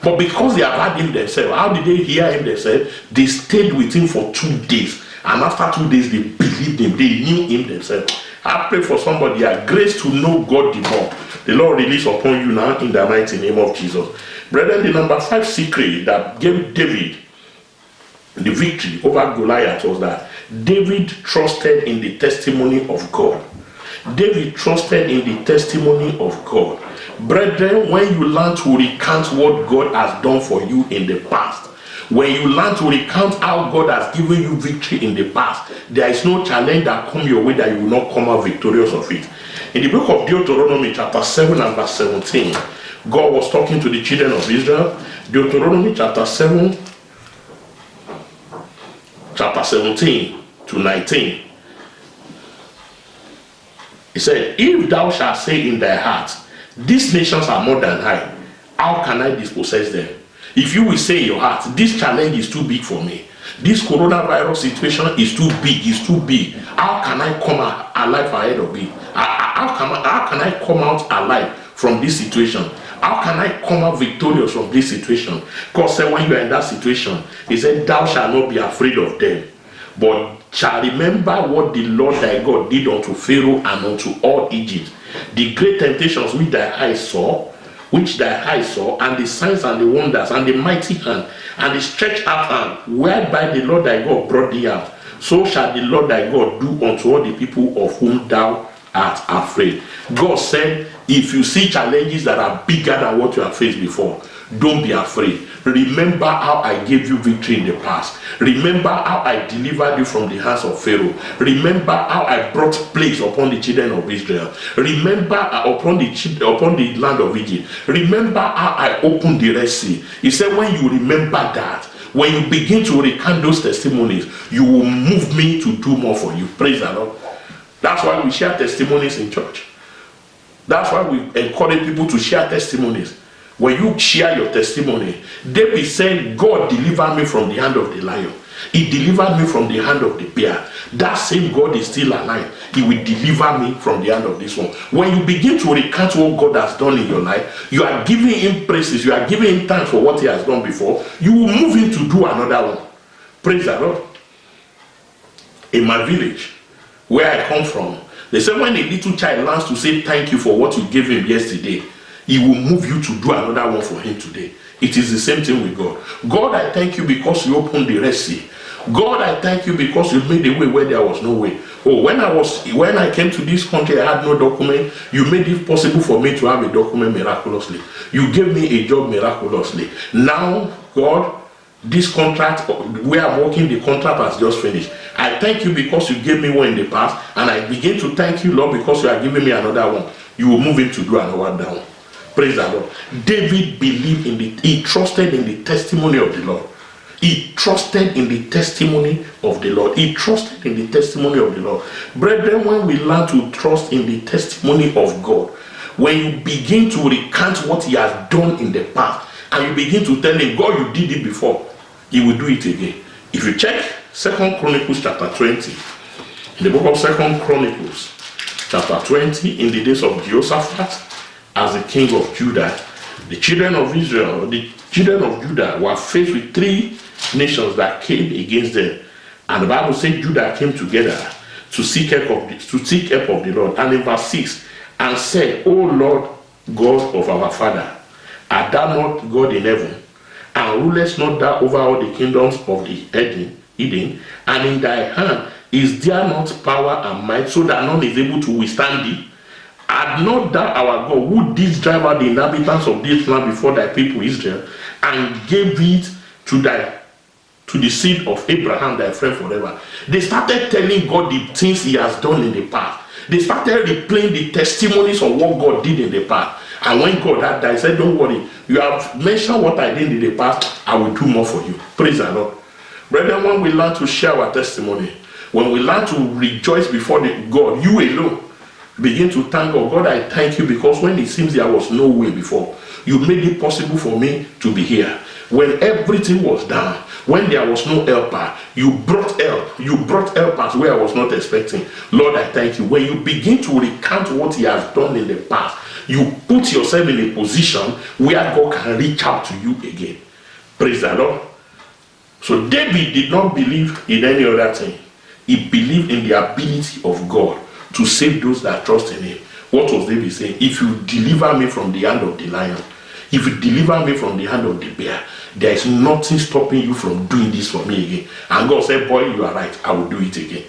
But because they have had him themselves, how did they hear him themselves? They stayed with him for 2 days. And after 2 days, they believed him. They knew him themselves. I pray for somebody, a grace to know God the more. The Lord release upon you now in the mighty name of Jesus. Brethren, the number 5 secret that gave David the victory over Goliath was that David trusted in the testimony of God. David trusted in the testimony of God. Brethren, when you learn to recount what God has done for you in the past, when you learn to recount how God has given you victory in the past, there is no challenge that come your way that you will not come out victorious of it. In the book of Deuteronomy chapter 7 and verse 17, God was talking to the children of Israel. Deuteronomy chapter 7, chapter 17 to 19. He said, if thou shalt say in thy heart, these nations are more than I, how can I dispossess them? If you will say in your heart, this challenge is too big for me, this coronavirus situation is too big, how can I come alive ahead of it? How can I come out alive from this situation? How can I come out victorious from this situation? God said when you are in that situation, he said, thou shalt not be afraid of them, but shall remember what the Lord thy God did unto Pharaoh and unto all Egypt, the great temptations which thy eyes saw, and the signs and the wonders and the mighty hand and the stretched out hand, whereby the Lord thy God brought thee out. So shall the Lord thy God do unto all the people of whom thou art afraid. God said, if you see challenges that are bigger than what you have faced before, don't be afraid. Remember how I gave you victory in the past. Remember how I delivered you from the hands of Pharaoh. Remember how I brought plagues upon the children of Israel. Remember upon the land of Egypt. Remember how I opened the Red Sea. He said, when you remember that, when you begin to recount those testimonies, you will move me to do more for you. Praise the Lord. That's why we share testimonies in church. That's why we encourage people to share testimonies. When you share your testimony, David said, God delivered me from the hand of the lion. He delivered me from the hand of the bear. That same God is still alive. He will deliver me from the hand of this one. When you begin to recount what God has done in your life, you are giving him praises. You are giving him thanks for what he has done before. You will move him to do another one. Praise the Lord. In my village, where I come from, they say when a little child learns to say thank you for what you gave him yesterday, he will move you to do another one for him today. It is the same thing with God. God, I thank you because you opened the Red Sea. God, I thank you because you made a way where there was no way. Oh, when I came to this country, I had no document. You made it possible for me to have a document miraculously. You gave me a job miraculously. Now, God, this contract where I'm working, the contract has just finished. I thank you because you gave me one in the past, and I begin to thank you, Lord, because you are giving me another one. You will move him to do another one. Praise the Lord. David believed he trusted in the testimony of the Lord. He trusted in the testimony of the Lord. He trusted in the testimony of the Lord. Brethren, when we learn to trust in the testimony of God, when you begin to recount what he has done in the past, and you begin to tell him, God, you did it before, he will do it again. If you check 2 Chronicles chapter 20, in the book of 2 Chronicles chapter 20, in the days of Jehoshaphat as the king of Judah, the children of Israel, the children of Judah were faced with three nations that came against them. And the Bible says Judah came together to seek help of the Lord. And in verse 6, and said, O Lord God of our father, art thou not God in heaven? And rulest not thou over all the kingdoms of the Eden? And in thy hand is there not power and might, so that none is able to withstand thee? Art not thou our God, who didst drive out the inhabitants of this land before thy people Israel, and gave it to the seed of Abraham thy friend forever? They started telling God the things he has done in the past. They started replaying the testimonies of what God did in the past. And when God had that, he said, don't worry, you have mentioned what I did in the past, I will do more for you. Praise the Lord. Brethren, when we learn to share our testimony, when we learn to rejoice before God, you alone, begin to thank God. God, I thank you because when it seems there was no way before, you made it possible for me to be here. When everything was down, when there was no helper, you brought help. You brought helpers where I was not expecting. Lord, I thank you. When you begin to recount what he has done in the past, you put yourself in a position where God can reach out to you again. Praise the Lord. So David did not believe in any other thing. He believed in the ability of God to save those that trust in him. What was David saying? If you deliver me from the hand of the lion, if you deliver me from the hand of the bear, there is nothing stopping you from doing this for me again. And God said, boy, you are right, I will do it again.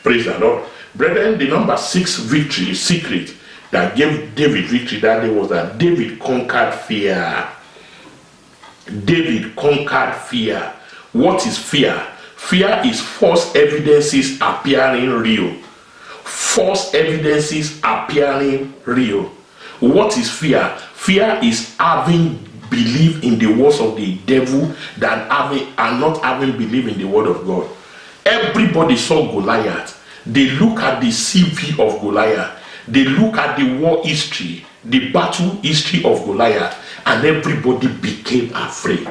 Praise the Lord. Brethren, the number 6 victory secret that gave David victory that day was that David conquered fear. David conquered fear. What is fear? Fear is false evidences appearing real. False evidences appearing real. What is fear? Fear is having belief in the words of the devil than not having belief in the word of God. Everybody saw Goliath. They look at the CV of Goliath. They look at the war history, the battle history of Goliath, and everybody became afraid.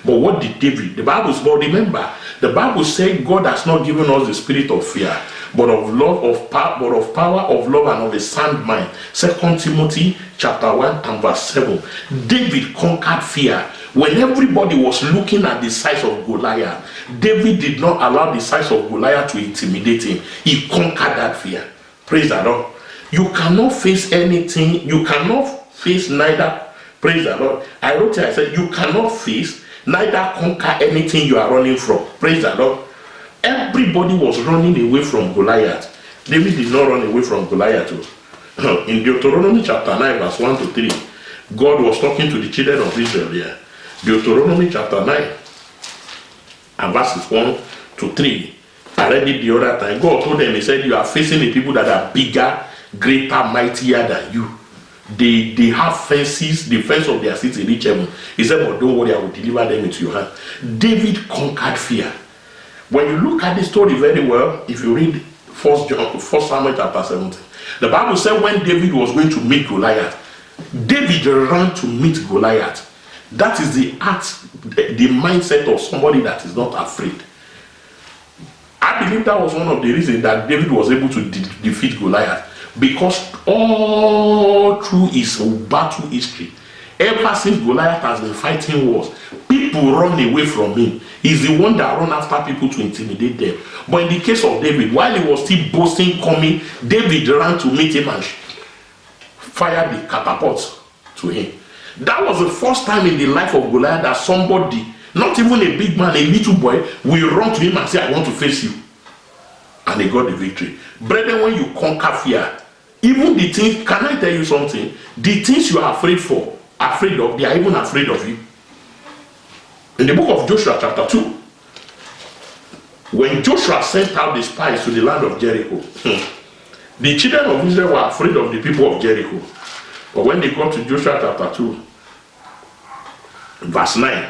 But what did David? The Bible says, but remember, the Bible said God has not given us the spirit of fear, but of love, of power, but of power, of love, and of a sound mind. 2 Timothy chapter 1 and verse 7. David conquered fear. When everybody was looking at the size of Goliath, David did not allow the size of Goliath to intimidate him. He conquered that fear. Praise the Lord. You cannot face anything. You cannot face neither. Praise the Lord. I wrote here, I said, you cannot face neither conquer anything you are running from. Praise the Lord. Everybody was running away from Goliath. David did not run away from Goliath. In Deuteronomy chapter 9 verse 1 to 3, God was talking to the children of Israel here. Deuteronomy chapter 9 and verses 1 to 3. I read it the other time. God told them, he said, you are facing the people that are bigger, greater, mightier than you. They have fences, the fence of their city reach heaven. He said, but don't worry, I will deliver them into your hand. David conquered fear. When you look at the story very well, if you read 1 Samuel chapter 17, the Bible said when David was going to meet Goliath, David ran to meet Goliath. That is the mindset of somebody that is not afraid. I believe that was one of the reasons that David was able to defeat Goliath, because all through his battle history, ever since Goliath has been fighting wars, people run away from him. He's the one that run after people to intimidate them. But in the case of David, while he was still boasting coming, David ran to meet him and fired the catapult to him. That was the first time in the life of Goliath that somebody, not even a big man, a little boy, will run to him and say, I want to face you. And they got the victory. Brethren, when you conquer fear, even the things, can I tell you something? The things you are afraid of, they are even afraid of you. In the book of Joshua chapter 2, when Joshua sent out the spies to the land of Jericho, the children of Israel were afraid of the people of Jericho. But when they got to Joshua chapter 2, verse 9,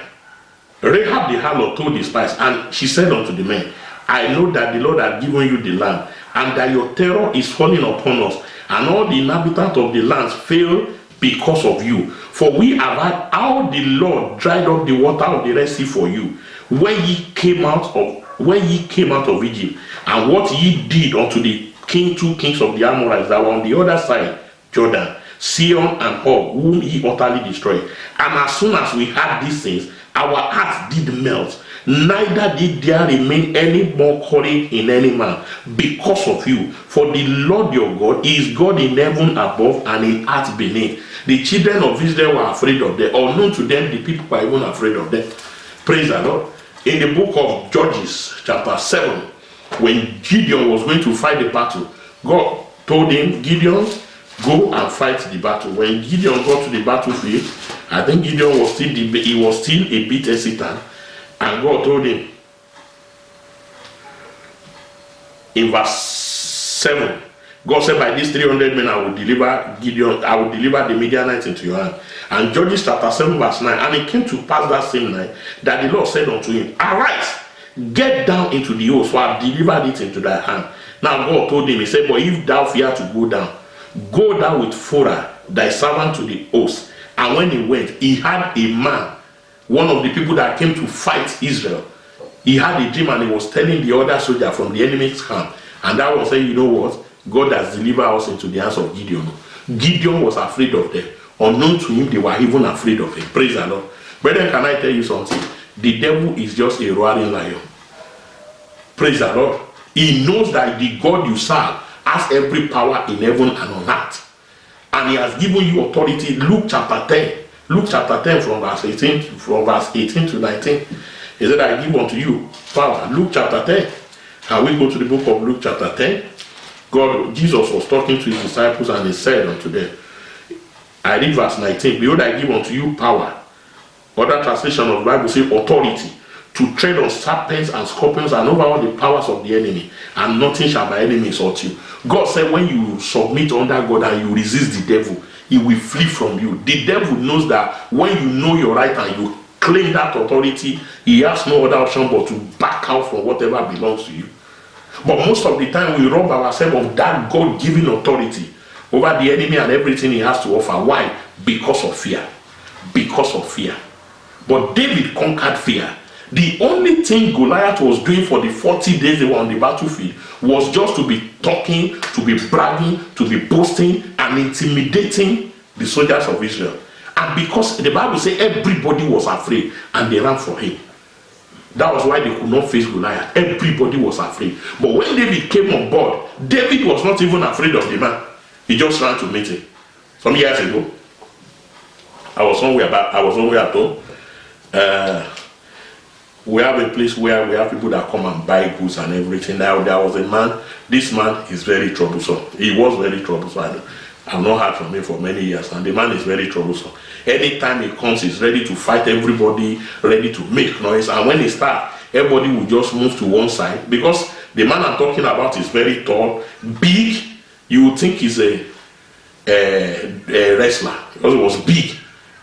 Rahab the harlot told the spies, and she said unto the men, I know that the Lord hath given you the land, and that your terror is falling upon us, and all the inhabitants of the lands fail because of you. For we have heard how the Lord dried up the water of the Red Sea for you, when ye came out of Egypt, and what ye did unto the two kings of the Amorites that were on the other side Jordan, Sihon and Og, whom ye utterly destroyed. And as soon as we heard these things, our hearts did melt, neither did there remain any more courage in any man because of you. For the Lord your God is God in heaven above and in earth beneath. The children of Israel were afraid of them. Unknown to them, the people were even afraid of them. Praise the Lord. In the book of Judges chapter 7, when Gideon was going to fight the battle, God told him, Gideon, go and fight the battle. When Gideon got to the battlefield, I think Gideon was still a bit hesitant, and God told him in verse 7, God said, by these 300 men I will deliver Gideon, I will deliver the Midianites into your hand. And Judges chapter 7 verse 9, and it came to pass that same night that the Lord said unto him, arise, get down into the host, for I have delivered it into thy hand. Now God told him, he said, but if thou fear to go down with Phurah thy servant to the host. And when he went, he had a man, one of the people that came to fight Israel. He had a dream and he was telling the other soldier from the enemy's camp, and that was saying, you know what, God has delivered us into the hands of Gideon. Gideon was afraid of them. Unknown to him, they were even afraid of him. Praise the Lord. Brethren, can I tell you something? The devil is just a roaring lion. Praise the Lord. He knows that the God you serve has every power in heaven and on earth, and he has given you authority. Luke chapter 10 from verse 18 to 19. He said, I give unto you power. Luke chapter 10. Can we go to the book of Luke chapter 10? Jesus was talking to his disciples, and he said unto them, I read verse 19, behold, I give unto you power. Other translation of the Bible say authority, to tread on serpents and scorpions and over all the powers of the enemy, and nothing shall by enemy insult you. God said, when you submit under God and you resist the devil, he will flee from you. The devil knows that when you know your right and you claim that authority, he has no other option but to back out from whatever belongs to you. But most of the time we rob ourselves of that God-given authority over the enemy and everything he has to offer. Why? Because of fear. because of fear. But David conquered fear. The only thing Goliath was doing for the 40 days they were on the battlefield was just to be talking, to be bragging, to be boasting and intimidating the soldiers of Israel. And because the Bible says everybody was afraid and they ran for him. That was why they could not face Goliath. Everybody was afraid. But when David came on board, David was not even afraid of the man. He just ran to meet him. Some years ago, I was somewhere at home. We have a place where we have people that come and buy goods and everything. Now there was a man. This man is very troublesome. He was very troublesome. I've not heard from him for many years, and the man is very troublesome. Anytime he comes, he's ready to fight everybody, ready to make noise. And when he starts, everybody will just move to one side, because the man I'm talking about is very tall, big. You would think he's a wrestler, because he was big.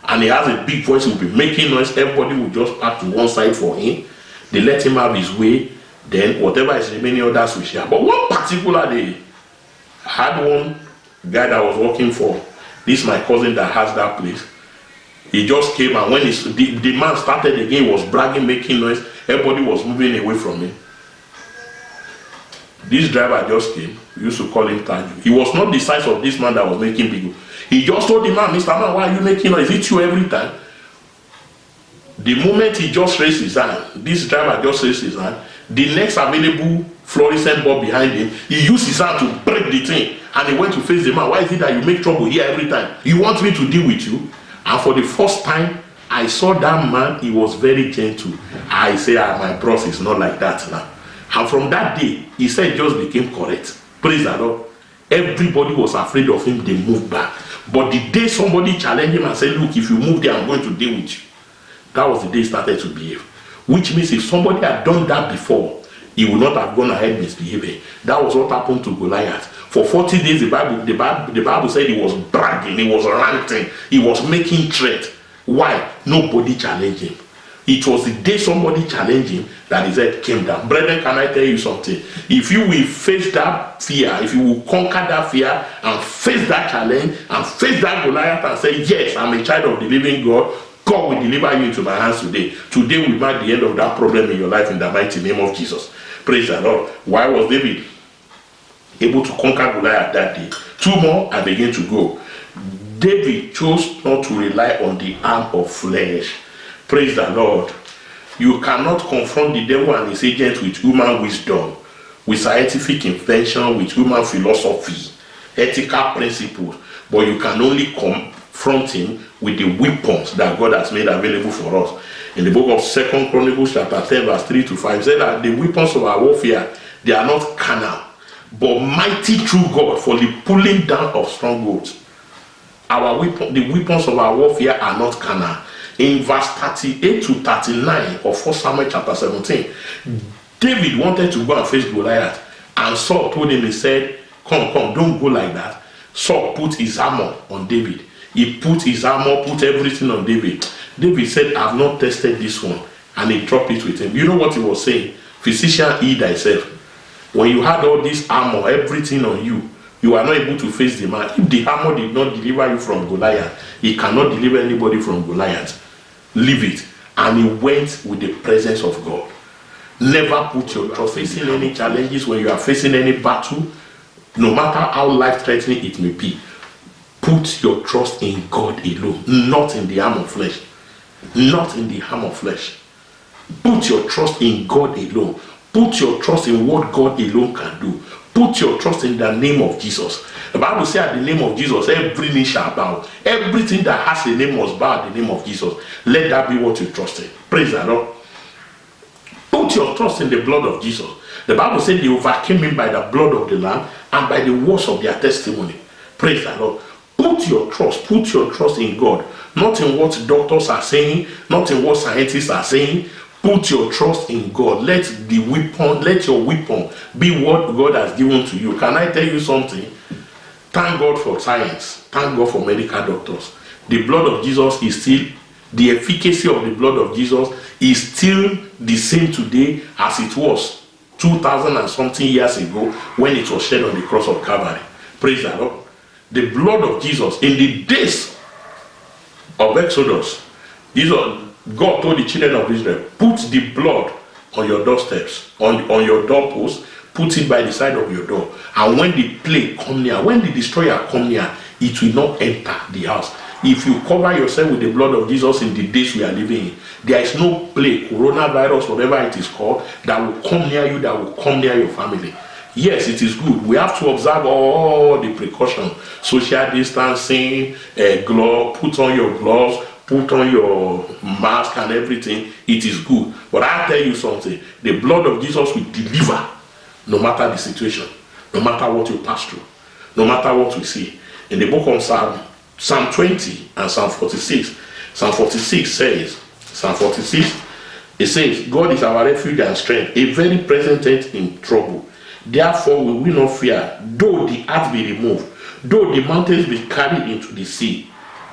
And he has a big voice, he will be making noise. Everybody will just pack to one side for him. They let him have his way. Then whatever is remaining, others will share. But one particular day, I had one guy that was working for this my cousin that has that place. He just came, and when the man started again, he was bragging, making noise. Everybody was moving away from him. This driver just came. We used to call him Taju. He was not the size of this man that was making big. He just told the man, Mr. Man, why are you making noise? Is it you every time? The moment he just raised his hand, this driver just raised his hand, the next available fluorescent bulb behind him, he used his hand to break the thing, and he went to face the man. Why is it that you make trouble here every time? You want me to deal with you? And for the first time, I saw that man. He was very gentle. I say, my bros is not like that now. And from that day, he said, just became correct. Praise the Lord. Everybody was afraid of him. They moved back. But the day somebody challenged him and said, look, if you move there, I'm going to deal with you, that was the day he started to behave. Which means if somebody had done that before, he would not have gone ahead misbehaving. That was what happened to Goliath. For 40 days, the Bible said he was bragging, he was ranting, he was making threats. Why? Nobody challenged him. It was the day somebody challenged him that his head came down. Brethren, can I tell you something? If you will face that fear, if you will conquer that fear and face that challenge and face that Goliath and say, yes, I'm a child of the living God, God will deliver you into my hands today. Today will mark the end of that problem in your life in the mighty name of Jesus. Praise the Lord. Why was David able to conquer Goliath that day? Two more and begin to go. David chose not to rely on the arm of flesh. Praise the Lord. You cannot confront the devil and his agents with human wisdom, with scientific invention, with human philosophy, ethical principles, but you can only confront him with the weapons that God has made available for us. In the book of 2 Chronicles chapter 10 verse 3 to 5, said that the weapons of our warfare, they are not carnal, but mighty through God for the pulling down of strongholds. The weapons of our warfare are not carnal. In verse 38 to 39 of 1 Samuel chapter 17, David wanted to go and face Goliath, and Saul told him, he said, come, don't go like that. Saul put his armor on David. He put his armor, put everything on David. David said, I have not tested this one. And he dropped it with him. You know what he was saying? Physician, heal thyself. When you had all this armor, everything on you, you are not able to face the man. If the armor did not deliver you from Goliath, he cannot deliver anybody from Goliath. Leave it. And he went with the presence of God. Never put your trust in facing any challenges, when you are facing any battle, no matter how life-threatening it may be. Put your trust in God alone, not in the arm of flesh. Not in the arm of flesh. Put your trust in God alone. Put your trust in what God alone can do. Put your trust in the name of Jesus. The Bible says at the name of Jesus, every knee shall bow. Everything that has a name must bow at the name of Jesus. Let that be what you trust in. Praise the Lord. Put your trust in the blood of Jesus. The Bible said they overcame him by the blood of the Lamb and by the words of their testimony. Praise the Lord. Put your trust in God. Not in what doctors are saying, not in what scientists are saying. Put your trust in God. Let your weapon be what God has given to you. Can I tell you something? Thank God for science. Thank God for medical doctors. The blood of Jesus is still, the efficacy of the blood of Jesus is still the same today as it was 2,000 and something years ago when it was shed on the cross of Calvary. Praise the Lord. The blood of Jesus in the days of Exodus, God told the children of Israel, put the blood on your doorsteps, on your doorposts, put it by the side of your door. And when the plague come near, when the destroyer come near, it will not enter the house. If you cover yourself with the blood of Jesus in the days we are living in, there is no plague, coronavirus, whatever it is called, that will come near you, that will come near your family. Yes, it is good. We have to observe all the precautions, social distancing, glove, put on your gloves, put on your mask and everything. It is good. But I'll tell you something, the blood of Jesus will deliver no matter the situation, no matter what you pass through, no matter what we see. In the book of Psalm 20 and Psalm 46, Psalm 46 says, it says, God is our refuge and strength, a very present help in trouble. Therefore we will not fear, though the earth be removed, though the mountains be carried into the sea.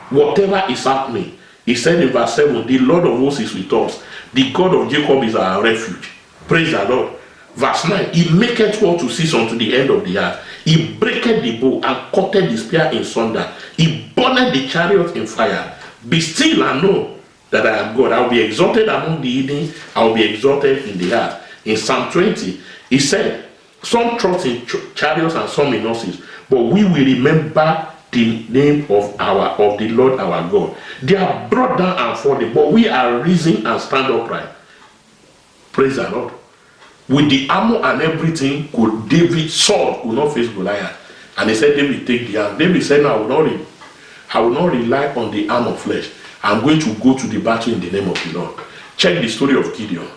Whatever is happening, he said in verse 7, the Lord of hosts is with us. The God of Jacob is our refuge. Praise the Lord. Verse 9, he maketh war to cease unto the end of the earth. He breaketh the bow and cutteth the spear in sunder. He burneth the chariot in fire. Be still and know that I am God. I will be exalted among the heathen. I will be exalted in the earth. In Psalm 20, he said, some trust in chariots and some in horses, but we will remember the name of the Lord our God. They are brought down and fallen, but we are risen and stand upright. Praise the Lord. With the armor and everything, Saul could not face Goliath. And he said, David, take the arm. David said, no, I will not rely on the arm of flesh. I'm going to go to the battle in the name of the Lord. Check the story of Gideon.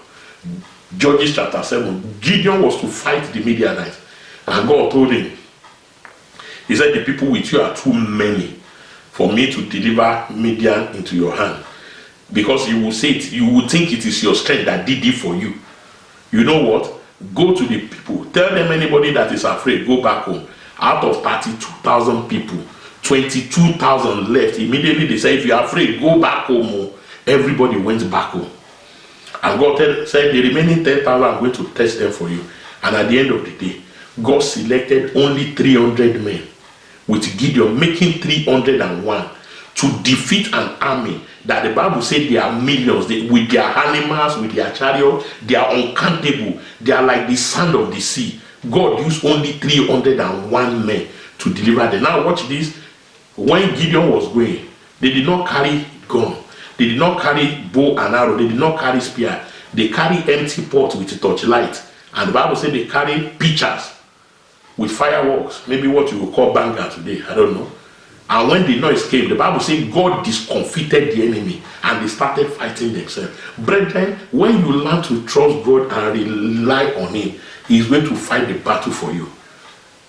Judges chapter 7. Gideon was to fight the Midianites. And God told him, he said, the people with you are too many for me to deliver Midian into your hand. Because you will say it, you will think it is your strength that did it for you. You know what? Go to the people. Tell them anybody that is afraid, go back home. Out of 32,000 people, 22,000 left. Immediately they said, if you are afraid, go back home. Everybody went back home. And God said, the remaining 10,000, I'm going to test them for you. And at the end of the day, God selected only 300 men with Gideon, making 301 to defeat an army that the Bible said they are millions. With their animals, with their chariots, they are uncountable. They are like the sand of the sea. God used only 301 men to deliver them. Now watch this. When Gideon was going, they did not carry gun. They did not carry bow and arrow. They did not carry spear. They carried empty pot with a torchlight. And the Bible said they carried pitchers with fireworks. Maybe what you would call banger today. I don't know. And when the noise came, the Bible said God discomfited the enemy and they started fighting themselves. Brethren, when you learn to trust God and rely on him, he is going to fight the battle for you.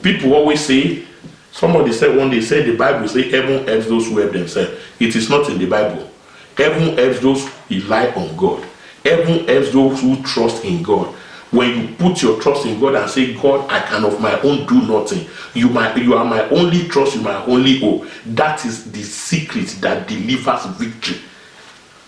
People always say, somebody said one day, said the Bible says heaven helps those who help themselves. It is not in the Bible. Heaven helps those who rely on God. Heaven helps those who trust in God. When you put your trust in God and say, God, I can of my own do nothing. You are my only trust, you are my only hope. That is the secret that delivers victory.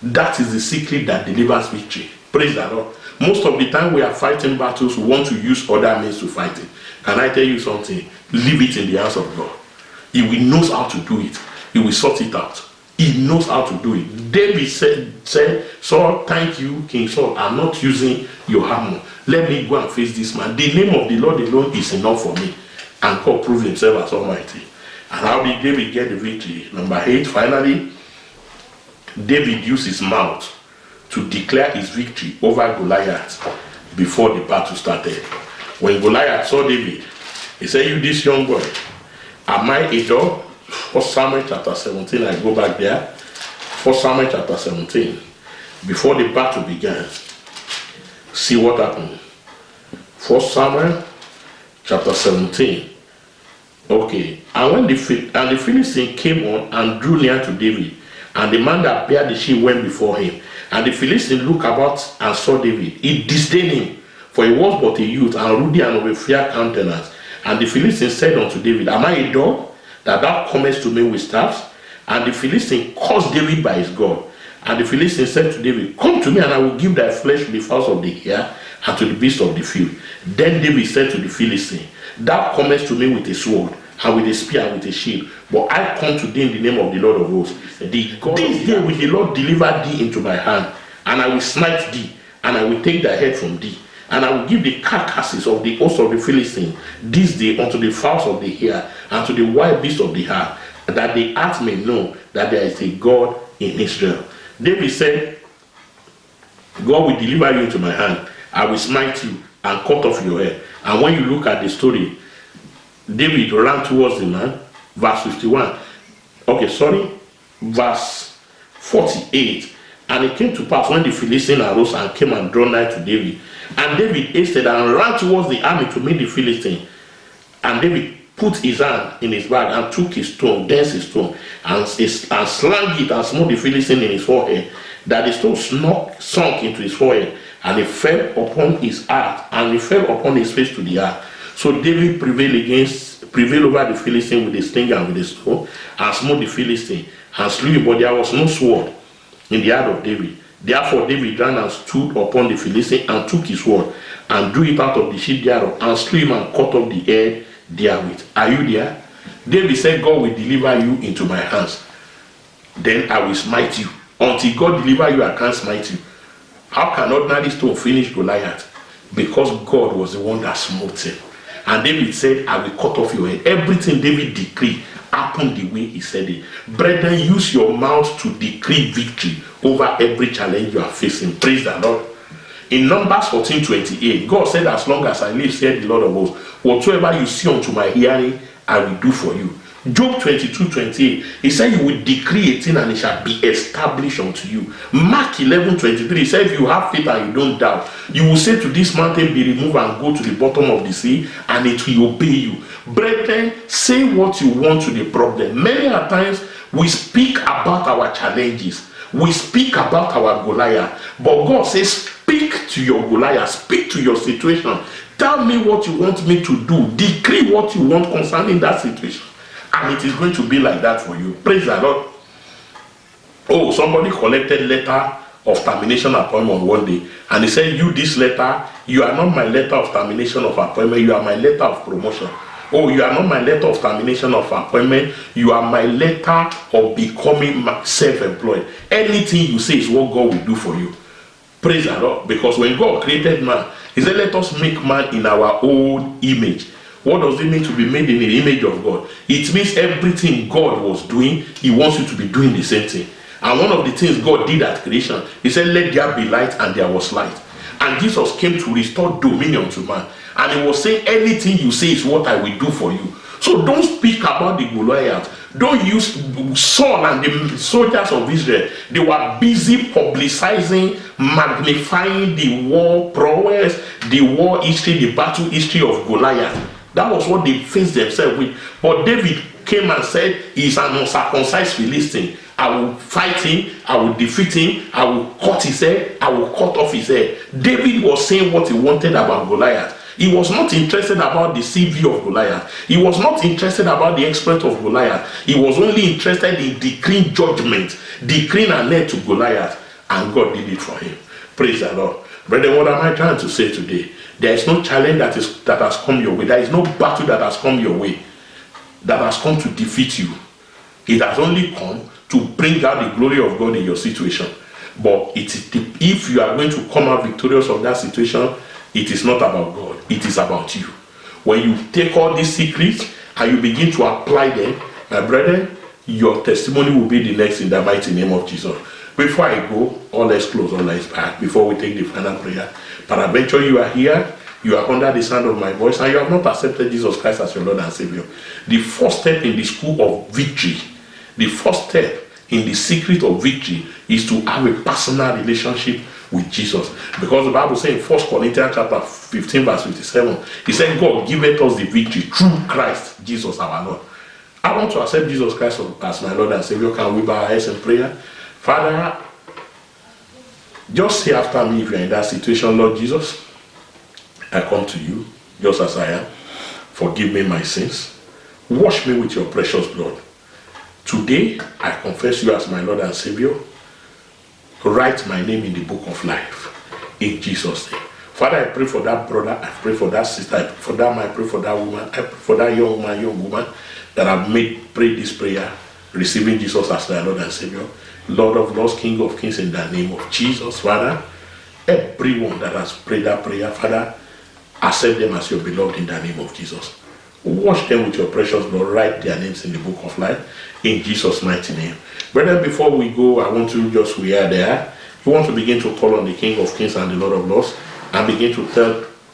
That is the secret that delivers victory. Praise the Lord. Most of the time we are fighting battles, we want to use other means to fight it. Can I tell you something? Leave it in the hands of God. He knows how to do it. He will sort it out. He knows how to do it. David said, Saul, thank you, King Saul. I'm not using your armor. Let me go and face this man. The name of the Lord alone is enough for me. And God proved himself as Almighty. And how did David get the victory? Number 8, finally, David used his mouth to declare his victory over Goliath before the battle started. When Goliath saw David, he said, you this young boy, am I a dog? 1 Samuel chapter 17, I go back there. 1 Samuel chapter 17. Before the battle began, see what happened. 1 Samuel chapter 17. Okay. And when the Philistine came on and drew near to David, and the man that bare the shield went before him, and the Philistine looked about and saw David, he disdained him, for he was but a youth, and ruddy and of a fair countenance. And the Philistine said unto David, am I a dog, that thou comest to me with staffs? And the Philistine cursed David by his God. And the Philistine said to David, come to me, and I will give thy flesh to the fowls of the air, and to the beasts of the field. Then David said to the Philistine, thou comest to me with a sword and with a spear and with a shield. But I come today in the name of the Lord of hosts. This day will the Lord deliver thee into my hand, and I will smite thee, and I will take thy head from thee. And I will give the carcasses of the host of the Philistines this day unto the fowls of the air and to the wild beasts of the earth, that the earth may know that there is a God in Israel. David said, God will deliver you into my hand. I will smite you and cut off your head. And when you look at the story, David ran towards the man. Verse 51. Verse 48. And it came to pass when the Philistine arose and came and drew nigh to David. And David hasted and ran towards the army to meet the Philistine. And David put his hand in his bag and took his stone, his stone, and slang it and smote the Philistine in his forehead, that the stone sunk into his forehead, and it fell upon his heart, and it fell upon his face to the earth. So David prevailed over the Philistine with a sling and with a stone, and smote the Philistine, and slew him, but there was no sword in the hand of David. Therefore David ran and stood upon the Philistine, and took his sword, and drew it out of the sheath thereof, and slew him, and cut off the head therewith. Are you there? David said, God will deliver you into my hands, then I will smite you. Until God deliver you, I can't smite you. How can ordinary stone finish Goliath? Because God was the one that smote him. And David said, I will cut off your head. Everything David decreed happened the way he said it. Brethren, use your mouth to decree victory over every challenge you are facing. Praise the Lord. In Numbers 14:28, God said, as long as I live, said the Lord of hosts, whatsoever you see unto my hearing, I will do for you. Job 22:28, he said, you will decree a thing and it shall be established unto you. Mark 11:23, he said, if you have faith and you don't doubt, you will say to this mountain, be removed and go to the bottom of the sea, and it will obey you. Brethren, say what you want to the problem. Many a times we speak about our challenges, we speak about our Goliath, but God says, speak to your Goliath, speak to your situation. Tell me what you want me to do. Decree what you want concerning that situation. And it is going to be like that for you. Praise the Lord. Oh, somebody collected letter of termination appointment one day. And he said, you, this letter, you are not my letter of termination of appointment. You are my letter of promotion. Oh, you are not my letter of termination of appointment. You are my letter of becoming self-employed. Anything you say is what God will do for you. Praise the Lord. Because when God created man, he said, let us make man in our own image. What does it mean to be made in the image of God? It means everything God was doing, he wants you to be doing the same thing. And one of the things God did at creation, he said, let there be light, and there was light. And Jesus came to restore dominion to man. And he was saying, anything you say is what I will do for you. So don't speak about the Goliath. Don't use Saul and the soldiers of Israel. They were busy publicizing, magnifying the war prowess, the war history, the battle history of Goliath. That was what they faced themselves with. But David came and said, he's an uncircumcised Philistine. I will fight him, I will defeat him, I will cut his head, I will cut off his head. David was saying what he wanted about Goliath. He was not interested about the CV of Goliath. He was not interested about the exploit of Goliath. He was only interested in decreeing judgment, decreeing an end to Goliath. And God did it for him. Praise the Lord. Brethren, what am I trying to say today? There is no challenge that has come your way. There is no battle that has come your way that has come to defeat you. It has only come to bring out the glory of God in your situation. But if you are going to come out victorious of that situation, it is not about God. It is about you. When you take all these secrets and you begin to apply them, my brethren, your testimony will be the next in the mighty name of Jesus. Before I go, all eyes closed, all eyes back, before we take the final prayer. Peradventure you are here, you are under the sound of my voice, and you have not accepted Jesus Christ as your Lord and Savior. The first step in the school of victory, the first step in the secret of victory is to have a personal relationship with Jesus. Because the Bible says in 1 Corinthians chapter 15 verse 57, he said, God giveth us the victory through Christ Jesus our Lord. I want to accept Jesus Christ as my Lord and Savior. Can we bow our heads in prayer? Father, just say after me if you're in that situation, Lord Jesus, I come to you just as I am. Forgive me my sins. Wash me with your precious blood. Today, I confess you as my Lord and Savior. Write my name in the book of life. In Jesus' name. Father, I pray for that brother, I pray for that sister, I pray for that man, I pray for that woman, I pray for that young man, young woman that have prayed this prayer, receiving Jesus as their Lord and Savior. Lord of Lords, King of Kings, in the name of Jesus, Father, everyone that has prayed that prayer, Father, accept them as your beloved in the name of Jesus. Wash them with your precious blood, write their names in the book of life, in Jesus' mighty name. Brethren, before we go, I want to just, we are there. You want to begin to call on the King of Kings and the Lord of Lords, and begin to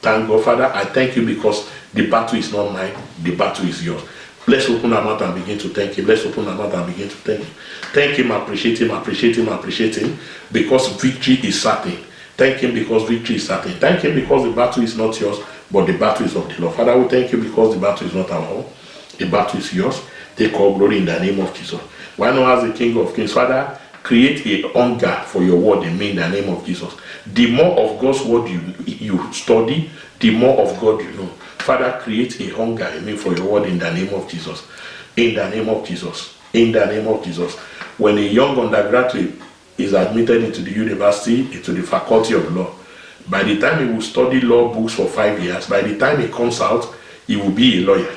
thank God. Father, I thank you because the battle is not mine, the battle is yours. Let's open our mouth and begin to thank him. Let's open our mouth and begin to thank him. Thank him, appreciate him, appreciate him, appreciate him, because victory is certain. Thank him because victory is certain. Thank him because the battle is not yours, but the battle is of the Lord. Father, we thank you because the battle is not our own. The battle is yours. Take all glory in the name of Jesus. Why not as the King of Kings? Father, create a hunger for your word in me in the name of Jesus. The more of God's word you study, the more of God you know. Father, create a hunger in me for your word in the name of Jesus. In the name of Jesus. In the name of Jesus. When a young undergraduate is admitted into the university, into the faculty of law, by the time he will study law books for 5 years, by the time he comes out, he will be a lawyer.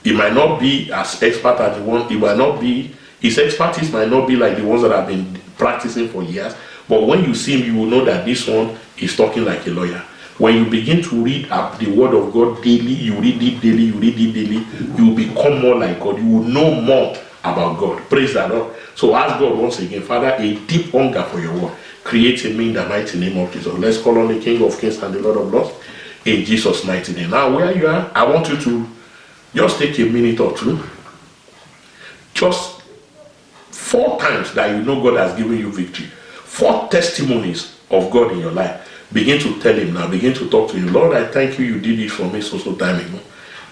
He might not be as expert as the one, he might not be, his expertise might not be like the ones that have been practicing for years, but when you see him, you will know that this one is talking like a lawyer. When you begin to read the word of God daily, you read it daily, you read it daily, you will become more like God. You will know more about God. Praise the Lord. So ask God once again, Father, a deep hunger for your word. Create in me in the mighty name of Jesus. Let's call on the King of Kings and the Lord of Lords in Jesus' mighty name. Now, where you are, I want you to just take a minute or two. Just 4 times that you know God has given you victory. 4 testimonies of God in your life. Begin to tell him now. Begin to talk to him. Lord, I thank you. You did it for me so time ago.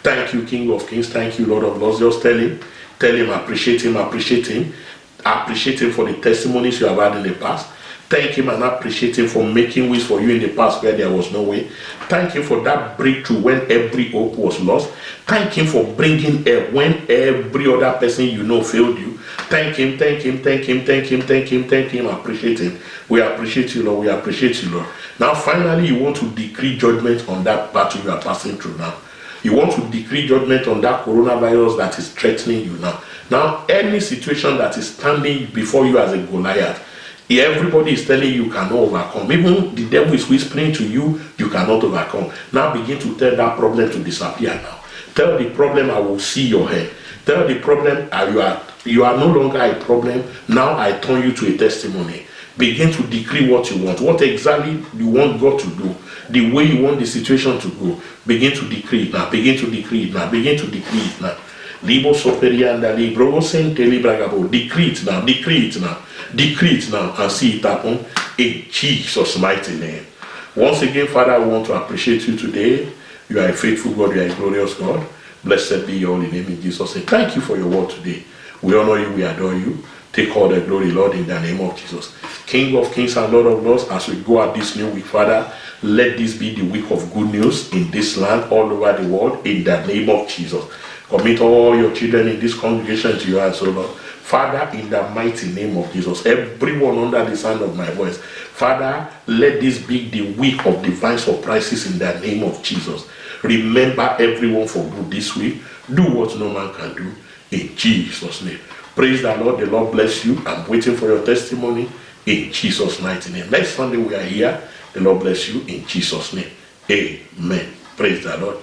Thank you, King of Kings. Thank you, Lord of Lords. Just tell him. Tell him, appreciate him, appreciate him. Appreciate him for the testimonies you have had in the past. Thank him and appreciate him for making ways for you in the past where there was no way. Thank him for that breakthrough when every hope was lost. Thank him for bringing help when every other person you know failed you. Thank him, thank him, thank him, thank him, thank him, thank him, appreciate him. We appreciate you, Lord. We appreciate you, Lord. Now, finally, you want to decree judgment on that battle you are passing through now. You want to decree judgment on that coronavirus that is threatening you now. Now, any situation that is standing before you as a Goliath, everybody is telling you cannot overcome. Even the devil is whispering to you, you cannot overcome. Now begin to tell that problem to disappear now. Tell the problem, I will see your head. Tell the problem, you are no longer a problem. Now I turn you to a testimony. Begin to decree what you want. What exactly you want God to do. The way you want the situation to go. Begin to decree it now. Begin to decree it now. Begin to decree it now. Libo soperianda libro senteli bragabo. Decree it now. Decree it now. Decree it now and see it happen in Jesus' mighty name. Once again, Father, I want to appreciate you today. You are a faithful God. You are a glorious God. Blessed be your holy name in Jesus' name. Thank you for your word today. We honor you. We adore you. Take all the glory, Lord, in the name of Jesus. King of Kings and Lord of Lords, as we go at this new week, Father, let this be the week of good news in this land, all over the world, in the name of Jesus. Commit all your children in this congregation to your hands, O Lord. Father, in the mighty name of Jesus, everyone under the sound of my voice, Father, let this be the week of divine surprises in the name of Jesus. Remember everyone for good this week. Do what no man can do in Jesus' name. Praise the Lord. The Lord bless you. I'm waiting for your testimony in Jesus' mighty name. Next Sunday we are here. The Lord bless you in Jesus' name. Amen. Praise the Lord.